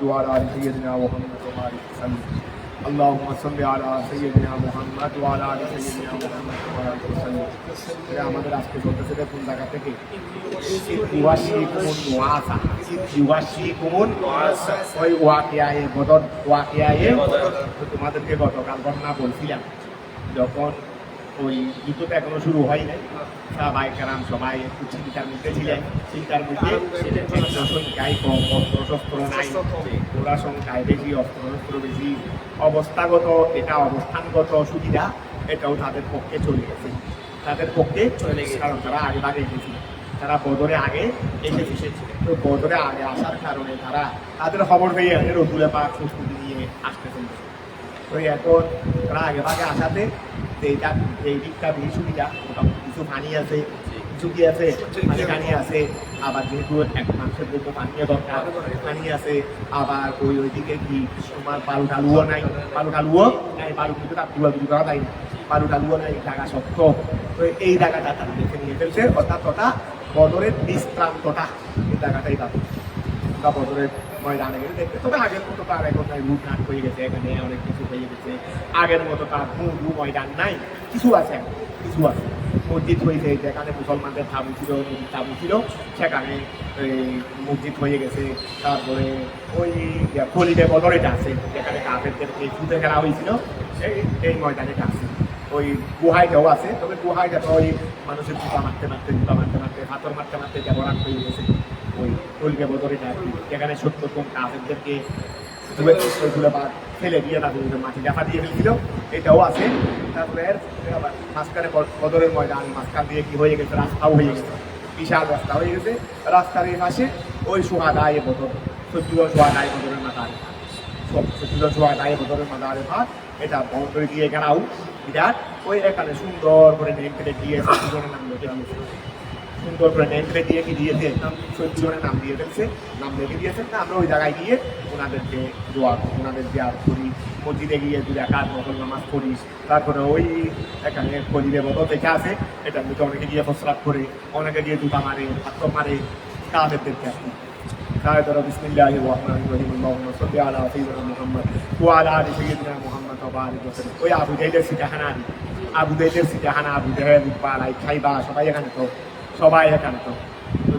وعلى آل سيدنا محمد وبارك وسلم اللهم صل على سيدنا محمد وعلى آل سيدنا محمد وبارك وسلم আমাদের আজকে চলতেছে কোন জায়গা থেকে ওই ওয়াকিয়ায়ে বদর ওয়াকিয়ায়ে তোমাদেরকে গতকাল ঘটনা বলছিলাম যখন ওই যুদ্ধটা এখনো শুরু হয় নাই সাহাবায়ে কেরাম সবাই একটু চিন্তার মধ্যে ছিলেন চিন্তার মধ্যে সংখ্যায় কম অস্ত্র নাই ওরা সংখ্যায় বেশি অস্ত্র বেশি অবস্থাগত এটা অবস্থানগত সুবিধা এটাও তাদের পক্ষে চলে গেছে তাদের পক্ষে চলে গেছে কারণ তারা আগে আগে এসেছিল তারা বদরে আগে এসেছে তো বদরে আগে আসার কারণে তারা তাদের খবর পেয়ে রসুলে পাক প্রস্তুতি নিয়ে আসতেছেন তো এখন তারা আগে ভাগে আসাতে এইটা এই দিকটা বেশি সুবিধা মোটামুটি কিছু পানি আছে কিছু কি আছে পানি আছে আবার যেহেতু এক মানুষের জন্য পানীয় দরকার পানি আছে আবার ওইদিকে কি তোমার বালু ঢালুও নাই বালু কিন্তু তার দুই করা যায় না বালু ঢালুও নাই জায়গা শক্ত তো এই জায়গাটা তারা দেখে নিয়ে ফেলছে অর্থাৎ ওটা বদরের বিশ্রান্তটা এই জায়গাটাই তাদের বদরের ময়দানে গেলে দেখতে তবে আগের মতো তার এখন রুটঘাট হয়ে গেছে এখানে অনেক কিছু হয়ে গেছে আগের মতো তার পুরো ময়দান নাই কিছু আছে মসজিদ হয়েছে যেখানে মুসলমানদের তাবু ছিল সেখানে মসজিদ হয়ে গেছে তারপরে ওই খলিদে বদর এটা আছে যেখানে কাফেরদেরকে ছুটে খেলা হয়েছিল এই ময়দানেটা আছে ওই গুহাইটাও আছে তবে গুহাইটা তো ওই মানুষের জুতা মারতে হাতর মারতে ব্যবহার হয়ে গেছে ওই খলিদে বদর এটা যেখানে 70 জন কাফেরদেরকে ফেলে দিয়ে তাদের মাটি দেখা দিয়ে ফেলছিল এটাও আছে তারপরে মাঝখানে বদরের ময়দান মাঝখান দিয়ে কি হয়ে গেছে রাস্তাও হয়ে গেছে বিশাল রাস্তা হয়ে গেছে রাস্তার এই পাশে ওই সোহাদায় বদর 70 সোহাদায় বদরের মাথায় 70 সোহাদায় বদরের মাথায় ভাত এটা বন্ধ করে দিয়ে গেলাও বিরাট ওই এখানে সুন্দর করে নেম কেটে দিয়েছে দুজনের নাম লিখে সুন্দর করে নেম কেটে দিয়ে কি দিয়েছে 70 জনের নাম দিয়ে ফেলছে নাম লিখে দিয়েছেন না আমরা ওই জায়গায় গিয়ে ওনাদেরকে ওনাদের দেওয়ার করি মসজিদে গিয়ে 2 রাকাত নফল নামাজ পড়ি তারপরে ওই এখানে খলিদে বদর দেখে আছে এটার মধ্যে অনেকে গিয়ে প্রস্রাব করে অনেকে গিয়ে জুতা মারে হাত মারে কাদেরকে আসে তাই ধরো বিসমিল্লাহির রহমানির রহিম আল্লাহুম্মা সাল্লি আলা সাইয়্যিদিনা মুহাম্মদ ওয়া আলা আলি সাইয়্যিদিনা মুহাম্মদ ওয়া বারিক ওয়া সাল্লিম ওই আবু জাহেলের সিটাহানা আবু জাহেল পালাই খাইবা সবাই এখানে তো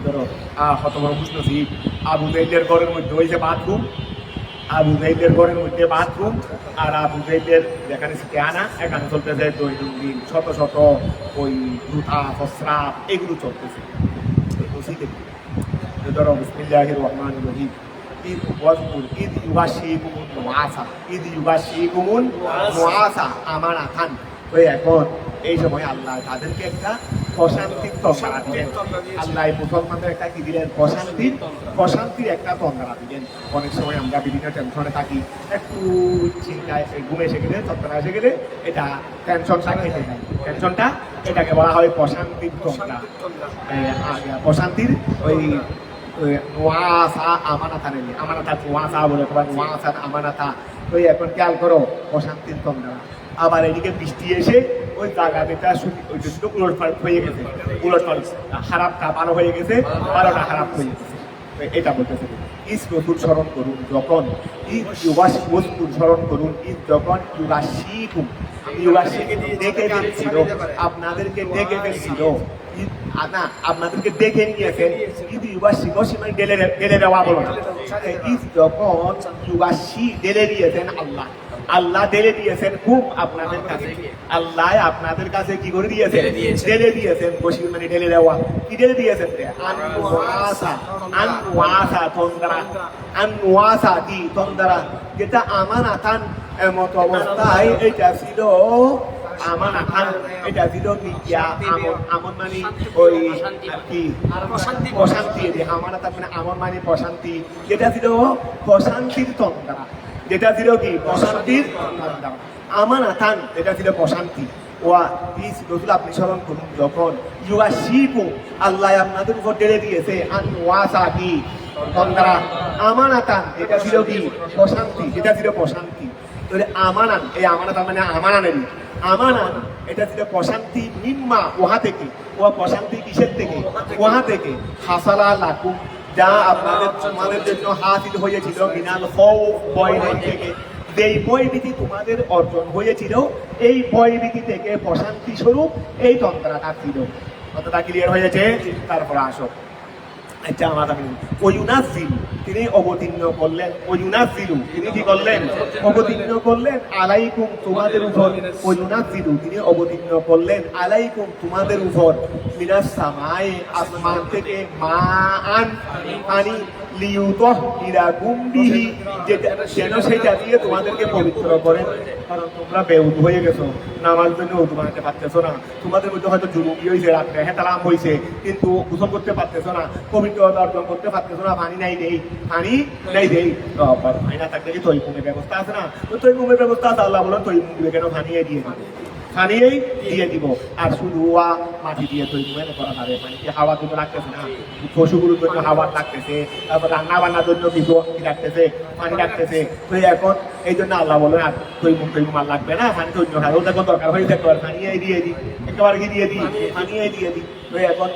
ধরো কত বড় প্রশ্ন আবু জাহেলের ঘরের মধ্যে ওই যে বাথরুম আর আবু জাহেলের যেখানে সিটাহানা এখানে চলতেছে দৈনন্দিন শত ওই জুতা প্রস্রাব এগুলো চলতেছে ধরো বিসমিল্লাহির রহমানির রহিম ঈদ ইউগাশিকুমুন নুআসা আমানাতান ওই এখন এই সময় আল্লাহ তাদেরকে একটা প্রশান্তির তন্দ্রা দিলেন আল্লাহ মুসলমানদের একটা কি দিলেন প্রশান্তির একটা তন্দ্রা দিলেন অনেক সময় আমরা বিভিন্ন টেনশনে থাকি একটু চিন্তায় ঘুমে এসে গেলে তন্দ্রা এসে গেলে এটা টেনশনটা কেটে যায় টেনশনটা এটাকে বলা হয় প্রশান্তির তন্দ্রা প্রশান্তির ওই নোয়াসা আমানাতা নোয়াসা বলে নোয়াসা আমানাতা ওই এখন খেয়াল করো প্রশান্তির তন্দ্রা আবার এদিকে বৃষ্টি এসে ওই জায়গাটা ওই জন্য উলটপালট হয়ে গেছে খারাপটা ভালো হয়ে গেছে ভালোটা খারাপ হয়ে গেছে এটা বলতেছে রসুল স্মরণ করুন যখন স্মরণ করুন যখন দেখে ফেলছিল আপনাদেরকে দেখে ফেলছিল আপনাদেরকে দেখে নিয়েছেন কিন্তু ঢেলে দেওয়া বলো না যখন ঢেলে দিয়েছেন আল্লাহ ঢেলে দিয়েছেন খুব আপনাদের কাছে আল্লাহ আপনাদের কাছে কি করে দিয়েছেন ঢেলে দিয়েছেন বসির মানে ঢেলে দেওয়া কি ঢেলে দিয়েছেন আনওয়াসা কি তন্দ্রা যেটা আমানাতান এমত অবস্থায় এটা ছিল আমানাতান এটা ছিল আমন মানে ওই কি প্রশান্তি আমানাতান মানে আমন মানে প্রশান্তি যেটা ছিল প্রশান্তির তন্দ্রা যেটা ছিল কি প্রশান্তির তন্দ্রা আমানাতান এটা ছিল প্রশান্তি রসুল আপনি স্মরণ করুন যখন আল্লাহ আপনাদের উপর ঢেলে দিয়েছে আনওয়াসা কি তন্দ্রা আমানাতান এটা ছিল কি প্রশান্তি যেটা ছিল প্রশান্তি তাহলে আমানান এই আমানাতান মানে আমানান এটা ছিল প্রশান্তি নিম্মা ওহা থেকে প্রশান্তি কিসের থেকে ওহা থেকে হাসালা লাকুম যা তোমাদের জন্য হাসিল হয়েছিল মিনাল খাউফ ভয় থেকে, যেই ভয়ভীতি তোমাদের অর্জন হয়েছিল এই ভয়ভীতি থেকে প্রশান্তি স্বরূপ এই তন্ত্রটা ছিল। কতটা ক্লিয়ার হয়েছে? তারপর আসো আচ্ছা আমাদের ওয়ুনাজিল তিনি অবতীর্ণ করলেন, ওয়ুনাজিলু তিনি কি করলেন? অবতীর্ণ করলেন আলাইকুম তোমাদের উপর, ওয়ুনাজিলু তিনি অবতীর্ণ করলেন আলাইকুম তোমাদের উপর মিনাস সামায়ে আসমান থেকে মান পানি লিইউতাহহিরাকুম বিহি যেন সেটা দিয়ে তোমাদেরকে পবিত্র করেন। কারণ তোমরা বেউদ হয়ে গেছো, নামাজ জন্য উদু বানাতে পারতেছো না, তোমাদের মধ্যে হয়তো জুনুবি হয়েছে, রাত্রে হেতালাম হয়েছে, কিন্তু গোসল করতে পারতেছো না, পবিত্রতা অর্জন করতে পারতেছো না, পানি নাই দেই, পানি নাই দেই। পানি না থাকলে কি তৈমুমের ব্যবস্থা আছে না? তো তৈমুমের ব্যবস্থা আছে, আল্লাহ বলেন তৈমুম কেন পানিয়ে দিয়ে দিবে, পানিয়েই দিয়ে দিব। আর শুধু মাটি দিয়ে তৈমুমের করা যাবে, পানি কি হাওয়া দুটো রাখতেছে না, পশুগুলোর জন্য হাওয়া রাখতেছে, তারপর রান্না বান্নার জন্য কিছু রাখতেছে, পানি রাখতেছে। তো এখন এই জন্য আল্লাহ বলেন আর তৈমুম আর লাগবে না, পানি তৈরি হয় ওটা কোন দরকার হয়ে থাকতে পারে, পানিয়েই দিয়ে দিই, একেবারে কি দিয়ে দিই, পানিয়েই দিয়ে দিই। তো এখন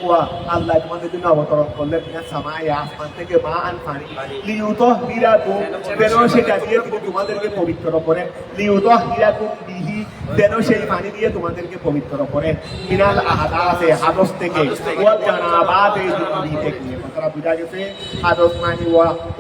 আল্লাহ তোমাদের জন্য অবতরণ করলেন সামায়ে আসমান থেকে মা আন পানি লিইউতাহহিরাকুম যেন সেটা দিয়ে তিনি তোমাদেরকে পবিত্র করেন, লিইউতাহহিরাকুম বিহি যেন সেই পানি দিয়ে তোমাদেরকে পবিত্র করেন, মিনাল আহাদাসে হাদস থেকে, ওয়াল জানাবাতে জুনুবি থেকে। কথাটা বুঝা গেছে? হাদস মানে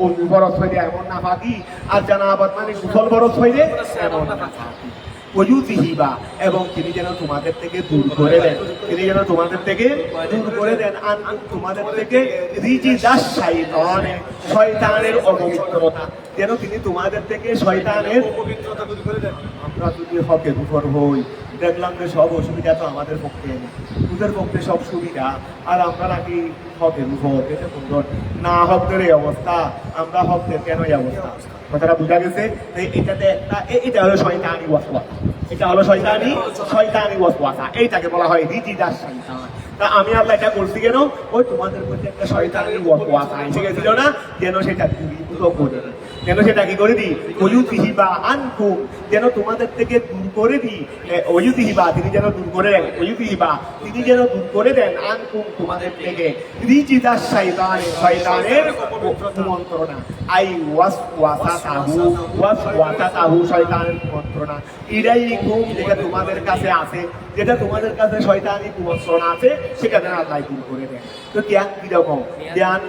ওযু ফরজ হইলে এমন নাফাকি, আর জানাবাত মানে গোসল ফরজ হইলে এমন নাফাকি। ওয়ুযহিবা এবং তিনি যেন তোমাদের থেকে দূর করে দেন, তিনি যেন তোমাদের থেকে দূর করে দেন আনকুম তোমাদের থেকে রিজিজাস শাইতানে শয়তানের অপবিত্রতা, যেন তিনি তোমাদের থেকে শয়তানের অপবিত্রতা দূর করে দেন। আমরা যদি হকের উপর হই, দেখলাম যে সব অসুবিধা তো আমাদের পক্ষে, তোদের পক্ষে সব সুবিধা, আর আমরা নাকি হকের উপর, এটা সুন্দর না, হকদের এই অবস্থা, আমরা হকদের কেন এই অবস্থা? কথাটা বোঝা গেছে? এটাতে একটা এটা হলো শয়তানি ওয়াসওয়াসা, এটা হলো শয়তানি ওয়াসওয়াসা, এইটাকে বলা হয় রিজিজাস শয়তান। তা আমি আল্লাহ এটা করছি কেন? ওই তোমাদের মধ্যে একটা শয়তানি ওয়াসওয়াসা এসে গেছিল না, যেন সেটা দূরীভূত করে দিই, যেন সেটা কি করে দিই, ওয়ুযহিবা আনকুম যেন তোমাদের থেকে দূর করে দিই, ওয়ুযহিবা তিনি যেন দূর করে দেন, ওয়ুযহিবা তিনি যেন দূর করে দেন আনকুম তোমাদের থেকে রিজিজাস শয়তানের কুমন্ত্রণা, আই ওয়াসওয়াসাতাহু শয়তানের কুমন্ত্রণা, ইলাইকুম যেটা তোমাদের কাছে আছে, যেটা তোমাদের কাছে শয়তানি কুমন্ত্রণা আছে সেটা যেন আল্লাহ দূর করে দেন। তো জ্ঞান কিরকম? জ্ঞান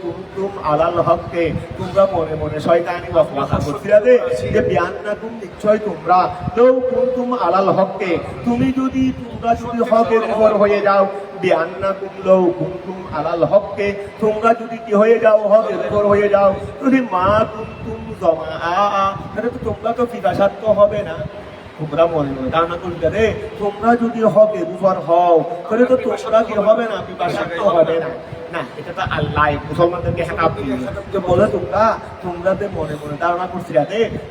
কুনতুম আলাল হককে, তোমরা মনে মনে শয়তানি ওয়াসওয়াসা করছিলা যে বিআন্নাকুম নিশ্চয় তোমরা লাউ কুনতুম আলাল হককে, তোমরা যদি হকের উপর হয়ে যাও, বিআন্নাকুম লাউ কুনতুম আলাল হককে তোমরা যদি কি হয়ে যাও, হকের উপর হয়ে যাও, যদি মা কুনতুম জামাআ তাহলে তো তোমরা তো পিপাসার্থ হবে না। তোমরা মনে মনে ধারণা করবে রে, তোমরা যদি হকের উপর হও তাহলে তো তোমরা কি হবে না, পিপাসার্থ হবে না। না, এটা তো আল্লাহ মুসলমানদেরকে হেতাব দিয়ে যে বলে তোমরা মনে মনে ধারণা করছিলা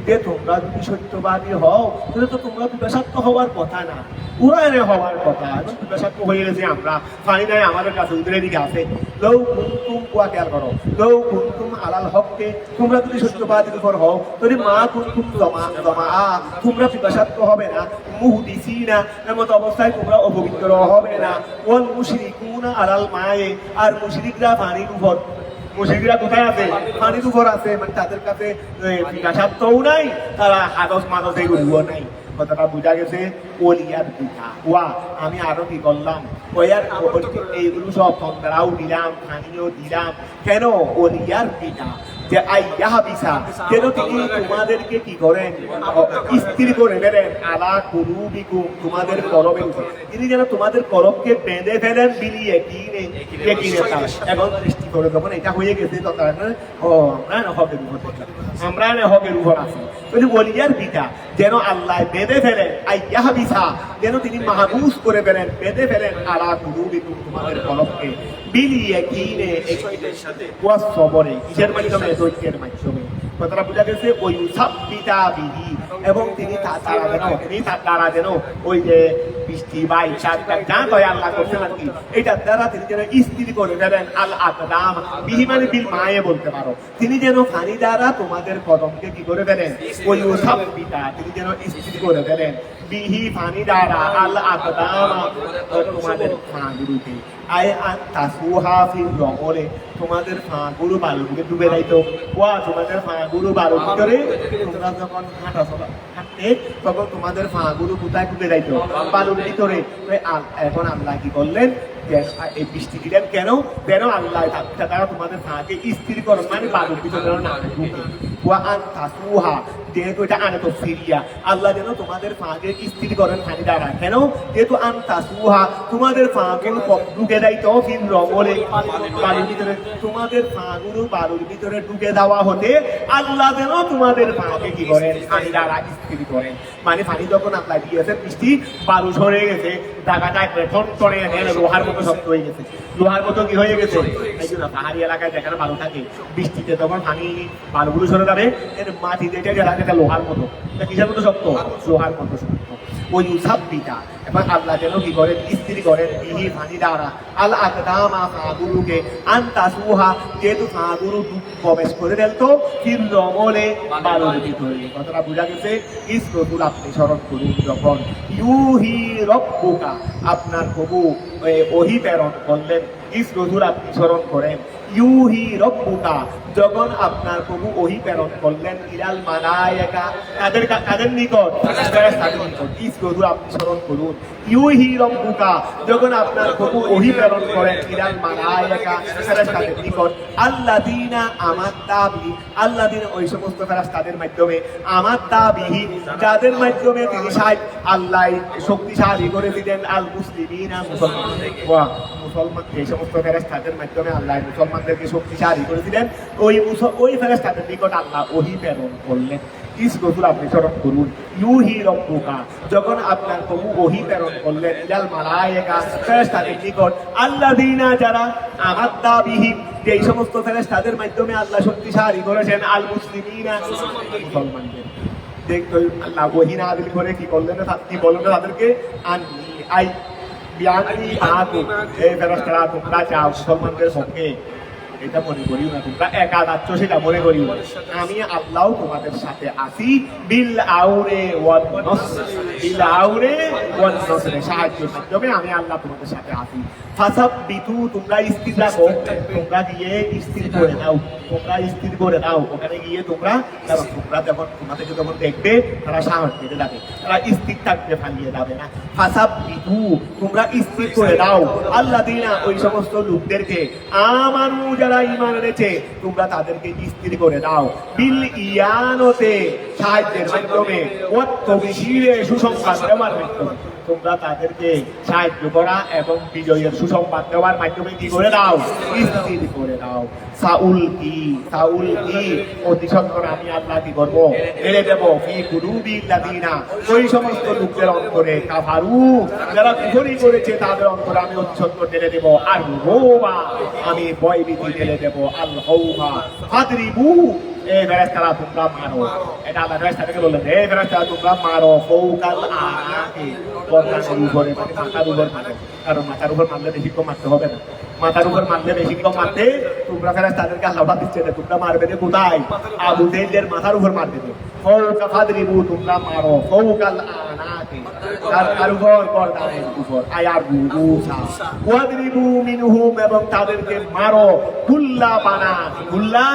যে তোমরা যদি সত্যবাদী হও তাহলে তো তোমরা পিপাসার্থ হওয়ার কথা না, উড়ানে হওয়ার কথা। এবং পিপাসার্থ হয়ে গেছে আমরা, পানি নাই আমাদের কাছে, উদের দিকে আছে। লৌ কুনতুম খেয়াল করো, লৌ কুনতুম আলাল হককে তোমরা যদি সত্যবাদীর উপর হও তাহলে মা কুনতুম জামাআ তোমরা পিপাসার্থ হবে না, মুহদিসিনা এমন অবস্থায় তোমরা অপবিত্র হবে না, ওয়াল মুশরিকুনা আলাল মায়ে আর মুশরিকরা পানির উপর, মুশরিকরা কোথায় আছে? পানির উপর আছে, মানে তাদের কাছে পিপাসার্থও নাই, তারা হাদস মাদস এগুলো নাই। কথাটা বোঝা গেছে? ওলিয়ার পিঠা ওয়া আমি আরো কি করলাম, ওয়ার এইগুলো সব তন্দ্রাও দিলাম, পানিও দিলাম, কেন? ওলিয়ার পিঠা যে আইয়াহাবিসা যেন তিনি তোমাদেরকে কি করেন, স্থির করে ফেলেন, আলা কুলুবিকুম তোমাদের কলবে, তিনি যেন তোমাদের কলবকে বেঁধে ফেলেন, বিলিয়ে কিনে এখন দৃষ্টি করে যখন এটা হয়ে গেছে তখন আমরা হকের উপর আছি। ওলিয়ার পিঠা যেন আল্লাহ বেঁধে ফেলেন, আইয়াহাবিসা যেন তিনি মাহবুস করে ফেলেন, বেঁধে ফেলেন, আলা কুলুবিকুম তোমাদের কলবকে, বিলিয়ে কিনে এর সাথে ওয়াস সবরে কিসের মাধ্যমে? দৈত্যের মাধ্যমে। কথাটা বোঝা গেছে? ওই সাব্বিতা বিহি এবং তিনি তারা যেন ওই যে বৃষ্টি বা ইচ্ছা যা দয়া আল্লাহ করছেন আর কি, এটার দ্বারা তিনি যেন স্থির করে ফেলেন, আল আকদাম বিহি মানে বিল মায়ে বলতে পারো, তিনি যেন পানি দ্বারা তোমাদের কদমকে কি করে ফেলেন, ওই সাব্বিতা তিনি যেন স্থির করে ফেলেন, বিহি পানি দ্বারা, আল আকদাম তোমাদের পাগুলোকে, আয় তাসুহা ফিল রমলে, তোমাদের ফাঁগুলো বালুর ভিতরে ডুবে যাইতো। তোমাদের ফাঁগুলো বালুর ভিতরে, তোমরা যখন হাঁটতে তখন তোমাদের ফাঁগুলো কোথায় ডুবে যাইতো? বালুর ভিতরে। এখন আল্লাহ কি করলেন? এই বৃষ্টি দিলেন কেন? কেন আল্লাহ তারা তোমাদের ফাঁকে স্থির করো, মানে বালুর ভিতরে না ঢুকে। যেহেতু এটা আনে তো ফিরিয়া, আল্লাহ যেন তোমাদের ফাঁকে স্থির করেন পানি দ্বারা। কেন? যেহেতু আনতাসুহা, তোমাদের ফাঁগুলো ঢুকে দেয় তো ফিল রমলে, বালুর ভিতরে। তোমাদের ফাঁগুলো বালুর ভিতরে ঢুকে দেওয়া হতে আল্লাহ যেন তোমাদের ফাঁকে কি করেন? পানি দ্বারা স্থির করেন। মানে পানি যখন আল্লাহ দিয়েছেন বৃষ্টি, বালু সরে গেছে, জায়গাটায় বেতন করে লোহার মতো শক্ত হয়ে গেছে, লোহার মতো কি হয়ে গেছে। এই জন্য পাহাড়ি এলাকায় যেখানে বালু থাকে, বৃষ্টিতে তখন পানি বালুগুলো সরে যাবে, এর মাটি যেটা যেটা লোহার মতো, কিসের মতো শক্ত? লোহার মতো শক্ত। ওই উসাব্বিতা, এবং আল্লাহ যেন কি করেন? স্থির করেন বিহি পানি দ্বারা আল আকদামা, ফাগুলুকে আনতাসুহা, যেহেতু ফাগুলু প্রবেশ করে দেন তো ফিল রমলে, বালুর ভিতরে। কথাটা বোঝা গেছে? ইসরতুল, আপনি স্মরণ করুন যখন ইউহি রব্বুকা, আপনার প্রভু ওহী প্রেরণ করলেন। ইসরতুল, আপনি স্মরণ করেন ইউহি রব্বুকা, যখন আপনার প্রভু ওহী প্রেরণ করলেন ইলাল মালায়েকা, তাদের নিকট, তাদের নিকট। ইসরতুল, আপনি স্মরণ করুন ইউহি রব্বুকা, যখন আপনার প্রভু ওহী প্রেরণ করেন ইলাল মালায়েকা, তাদের নিকট। আল্লাযীনা আমাত্তা বিহি, আল্লাযীনা ওই সমস্ত ফেরেশতাদের মাধ্যমে, আমাত্তা বিহি, যাদের মাধ্যমে তিনি আল্লাহ শক্তিশালী করে দিলেন আল মুসলিমিনা, মুসলমান, এই সমস্ত ফেরেশতাদের মাধ্যমে আল্লাহ মুসলমানদেরকে শক্তিশালী করে দিলেন। ওই ফেরেশতাদের নিকট আল্লাহ ওহী প্রেরণ করলেন। ইসরতুল, আপনি স্মরণ করুন ইউহি রব্বুকা, যখন আপনার প্রভু ওহী প্রেরণ করলেন ইলাল মালায়েকা, ফেরেশতাদের নিকট। আল্লাযীনা, যারা আমাত্তা বিহি, এই সমস্ত ফেরেশতাদের মাধ্যমে আল্লাহ শক্তিশালী করেছেন আল মুসলিমিনা, মুসলমানদের। দেখতো আল্লাহ ওহী নাযিল করে কি করলেন? কি বললেন তাদেরকে? আননি আই বিআনি আতু, এই ফেরেশতারা তোমরা চাও মুসলমানদের পক্ষে, এটা মনে করিও না, তোমরা একা যাচ্ছ সেটা মনে করিও না। আমি আল্লাহ তোমাদের সাথে আছি, বিল আউরে ওয়ান নসর, বিল আউরে ওয়ান নসর, সাহায্যের মাধ্যমে আমি আল্লাহ তোমাদের সাথে আছি। ফাসাব্বিতু, তোমরা স্থির রাখো, তোমরা গিয়ে স্থির করে দাও, তোমরা স্থির করে দাও। ওখানে গিয়ে তোমরা যখন তোমাদেরকে যখন দেখবে, তারা সাহস পেতে যাবে, তারা স্থির থাকতে পালিয়ে যাবে না। ফাসাব্বিতু, তোমরা স্থির করে দাও আল্লাযীনা, ওই সমস্ত লোকদেরকে, আমানু, যারা ঈমান এনেছে, তোমরা তাদেরকে স্থির করে দাও। বিল ইয়ানতে, সাহায্যের মাধ্যমে, ওয়াত তাবশীরে, সুসংবাদ দেওয়ার মাধ্যমে, তোমরা তাদেরকে সাহায্য করা এবং বিজয়ের সুসংবাদ দেওয়ার মাধ্যমে কি করে দাও? স্থির করে দাও। সাউল কি অতি সত্বর আমি আল্লাহ কি করবো? ঢেলে দেবো ফি কুলুবিল্লাযীনা, ওই সমস্ত লোকদের অন্তরে, কাফারু, যারা কুফরি করেছে তাদের অন্তরে আমি অতি সত্বর ঢেলে দেবো। আর রোবা, আমি ভয়ভীতি ঢেলে দেবো। আল হৌমা ফাদরিবু, এই ফেরেশতারা তোমরা মারো। এটা আল্লাহ ফেরেশতাদেরকে বললেন, এই ফেরেশতারা তোমরা মারো ফাওকাল আনাকি, গর্দানের উপরে, মানে মাথার উপর মারো। কারণ মাথার উপর মারলে বেশি কম মারতে হবে না, মাথার উপর মারলে বেশি কম মারতে তোমরা ফেরেশতাদেরকে আল্লাহ দিচ্ছে না, তোমরা মারবে যে কোথায়? আবু জাহলের মাথার উপর মারবে। ফাওকা ফাদরিবু, তোমরা মারো ফাওকাল আনাকি, তার উপর, গর্দানের উপর। আয়ার রুসা ওয়াদরিবু মিনহুম, এবং তাদেরকে মারো কুল্লা বানান, কুল্লা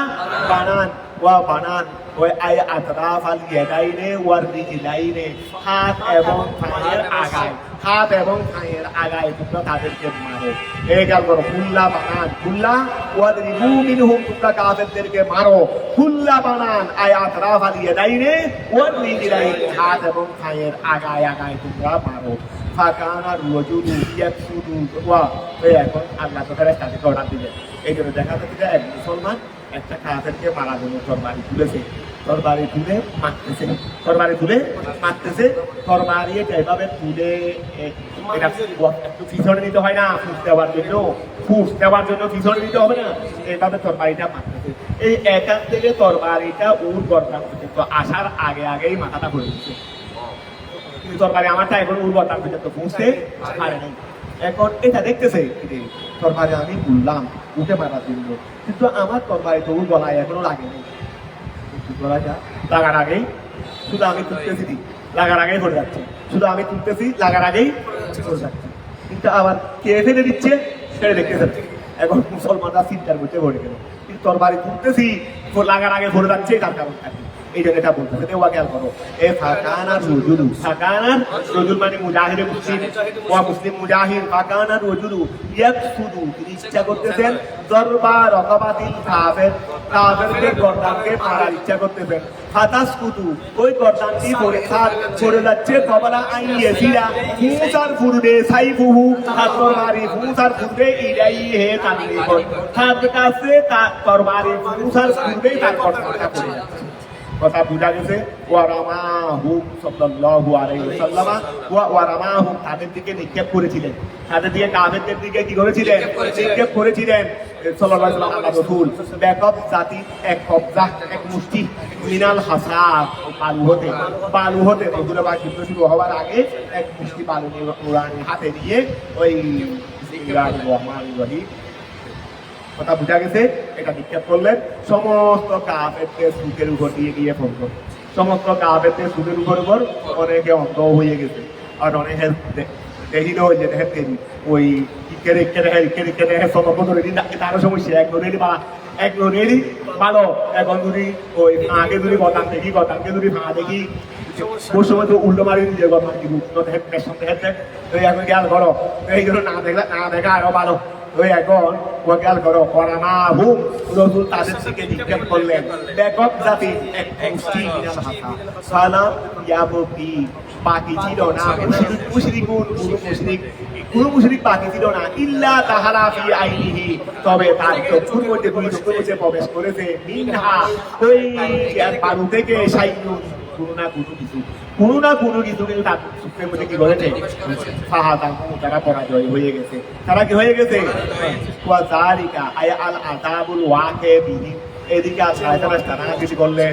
বানান, ওয়া বানান, ওই আই আতরাফাল ইয়াদাইনে ওয়ার রিজলাইনে, হাত এবং পায়ের আগায়, হাত এবং পায়ের আগায় তোমরা তাদেরকে মারো। এই গেল করো কুল্লা বানান, কুল্লা ওয়াদরিবু মিনহুম, তোমরা কাফেরদেরকে মারো। কুল্লা বানান, আই আতরাফাল ইয়াদাইনে ওয়ার রিজলাইনে, হাত এবং পায়ের আগায় আগায় তোমরা মারো। ফাকানার রাজুলু ইয়াকসুদু, ওয়া, এখন আল্লাহ তাদেরকে অর্ডার দিলেন। এই জন্য দেখা যাচ্ছে যে এক মুসলমান একটা কাফেরকে মারার জন্য তরবারি তুলেছে, তরবারি তুলে মারতেছে, তরবারি তুলে মারতেছে। তরবারি এইভাবে তুলে এটা একটু পিছনে নিতে হয় না, ফুস দেওয়ার জন্য পিছনে নিতে হবে না, এইভাবে তরবারিটা মারতেছে। এই এখান থেকে তরবারিটা ওর গর্দান পর্যন্ত আসার আগেই মাথাটা ঘুরে দিচ্ছে। কিন্তু তরবারি আমারটা এখন ওর গর্দান পর্যন্ত পৌঁছতে পারে নাই। এখন এটা দেখতেছে তরবারি আমি বললাম উঠে মারার জন্য, কিন্তু আমার তরবারি তো গলায় এখনো লাগে নেই, গলাটা লাগার আগেই শুধু আমি তুলতেছি, লাগার আগেই পড়ে যাচ্ছে, শুধু আমি তুলতেছি লাগার আগেই পড়ে যাচ্ছে। কিন্তু আবার কে ফেলে দিচ্ছে? সেটা দেখতেছেন। এখন মুসলমানরা চিন্তার মধ্যে পড়ে গেল, কিন্তু তরবারি তুলতেছি লাগার আগে পড়ে যাচ্ছে, তার কারণ থাকে এই জন্য এটা বলতেছে। দেওয়া খেয়াল করো, এ ফাকানার রজুলু, ফাকানার রজুল মানে মুজাহিদে মুসলিম, ওয়া মুসলিম মুজাহিদ, ফাকানার রজুলু ইয়াকসুদু, তিনি ইচ্ছা করতেছেন দরবা রকাবাতিল কাফের, কাফেরদের গর্দানকে মারার ইচ্ছা করতেছেন। ফাতাসকুতু, ওই গর্দানটি পড়ে যাচ্ছে কবলা আইয়াসিরা মুসার পূর্বে সাইফুহু, তরবারি মুসার পূর্বে ইলাইহি তানলিবুন, হাত কাছে তরবারি মুসার পূর্বে তার গর্দানটা পড়ে যাচ্ছে। কথা বুঝা গেছে? ওয়ারামাহু সাল্লাল্লাহু আলাইহি ওয়াসাল্লাম, ওয়ারামাহু, তাদের দিকে নিক্ষেপ করেছিলেন, তাদের দিকে কাফেরদের দিকে কি করেছিলেন? নিক্ষেপ করেছিলেন সাল্লাল্লাহু আলাইহি ওয়াসাল্লাম আল্লাহর রাসূল। বেকব জাতি, এক কবজা, এক মুষ্টি, মিনাল হাসাব, বালু হতে রসুলের পাক যুদ্ধ শুরু হওয়ার আগে এক মুষ্টি বালু নুরানি হাতে নিয়ে ওই বিসমিল্লাহির রহমানির রহিম, কথা বুঝা গেছে? এটা নিক্ষেপ করলেন, সমস্ত কাফেরকে সুখের উপর দিয়ে গিয়ে পড়ল। সমস্ত কাফেরকে সুখের উপর অনেকে অন্ধ হয়ে গেছে, আর অনেকে দেখিল যে দেখেন ওই তারও সমস্যা, এক নোরেরই ভালো। এখন যদি ওই আগে যদি গতান দেখি, গতানকে যদি ভা দেখি, ওই সময় তো উল্টো মারি নিজের গতান কি দেখে, এখন খেয়াল করো, এই জন্য না দেখা আরো ভালো। ওই এখন খেয়াল করো, ওয়ারামাহু, রাসূল তাদের দিকে নিক্ষেপ করলেন বেকক জাতি এক মুষ্টি মিনাল হাসা, সালাম ইয়াবতি, বাকি ছিল না কোন মুশরিক বাকি ছিল না, ইল্লা তাহারা ফি আইনিহি, তবে তার চক্ষুর মধ্যে দুই চক্ষুর মধ্যে প্রবেশ করেছে মিনহা, ওই বালু থেকে শাইউন, কোনো না কোনো কিছু কিন্তু তার চক্ষুর মধ্যে কি করেছে? তারা পরাজয় হয়ে গেছে। তারা কি হয়ে গেছে? ওয়া যালিকা আই আল আযাবুল ওয়াকি বিহি, এদিকে তারা কিছু করলেন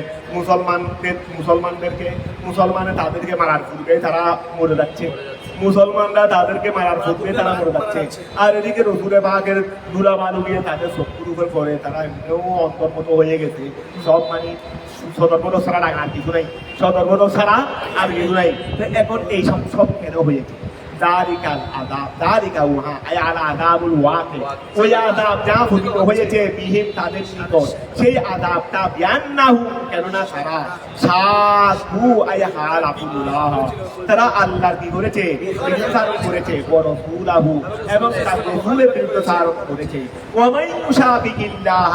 মুসলমানের তাদেরকে মারার পূর্বে তারা মরে যাচ্ছে, মুসলমানরা তাদেরকে মারার পূর্বে তারা মরে যাচ্ছে। আর এদিকে রসুলের পাকের ধুলা বালু গিয়ে তাদের চক্ষুর উপর পড়ে, তারা এমনিও অন্তর্গত হয়ে গেছে। সব মানে সতর্কতা ছাড়া আর কিছু নাই, সতর্কতা ছাড়া আর কিছু নাই। এখন এই সব কেন হয়েছে? দারিকাল আযাব, দারিকা ওয়া আল আযাবুল ওয়াকি, ওই আযাব যা ঘটিত হয়েছে বিহিম তাদের নিকট, সেই আযাবটা বিয়ান্নাহু, কেননা তারা সাকু হালাফুল্লাহ, তারা আল্লাহর কি করেছে? বিরুদ্ধারোপ করেছে, ওয়া রাসূলাহু, এবং তার রাসূলের বিরুদ্ধারোপ করেছে। ওয়া মান ইউশাবিকিল্লাহ,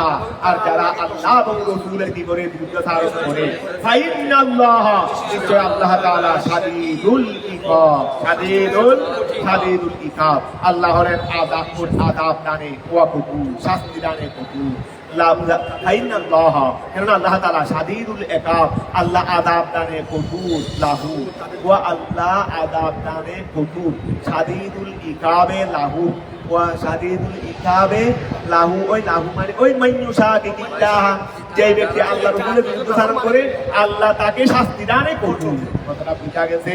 আর যারা আল্লাহ এবং রাসূলের কি করে বিরুদ্ধারোপ করে, ফাইন্নাল্লাহ, নিশ্চয় আল্লাহ তাআলা শাদীদুল ইকাব, শাদীদুল ইকাব, আল্লাহর আযাব দানে ওয়া কঠোর, শাস্তি দানে কঠোর। ফাইন্নাল্লাহ, কেননা আল্লাহ তাআলা শাদীদুল ইকাব, আল্লাহ আযাব দানে কঠোর, লাহু, ওয়া আল্লাহ আযাব দানে কঠোর, শাদীদুল ইকাবে লাহু, ওয়া শাদীদুল ইকাবে লাহু, ওই লাহু মানে ওই মাইয়ুশাকিল্লাহ, যে ব্যক্তি আল্লাহর রাসূলের বিরুদ্ধাচরণ করে আল্লাহ তাকে শাস্তি দানে কঠোর। কথাটা বুঝা গেছে?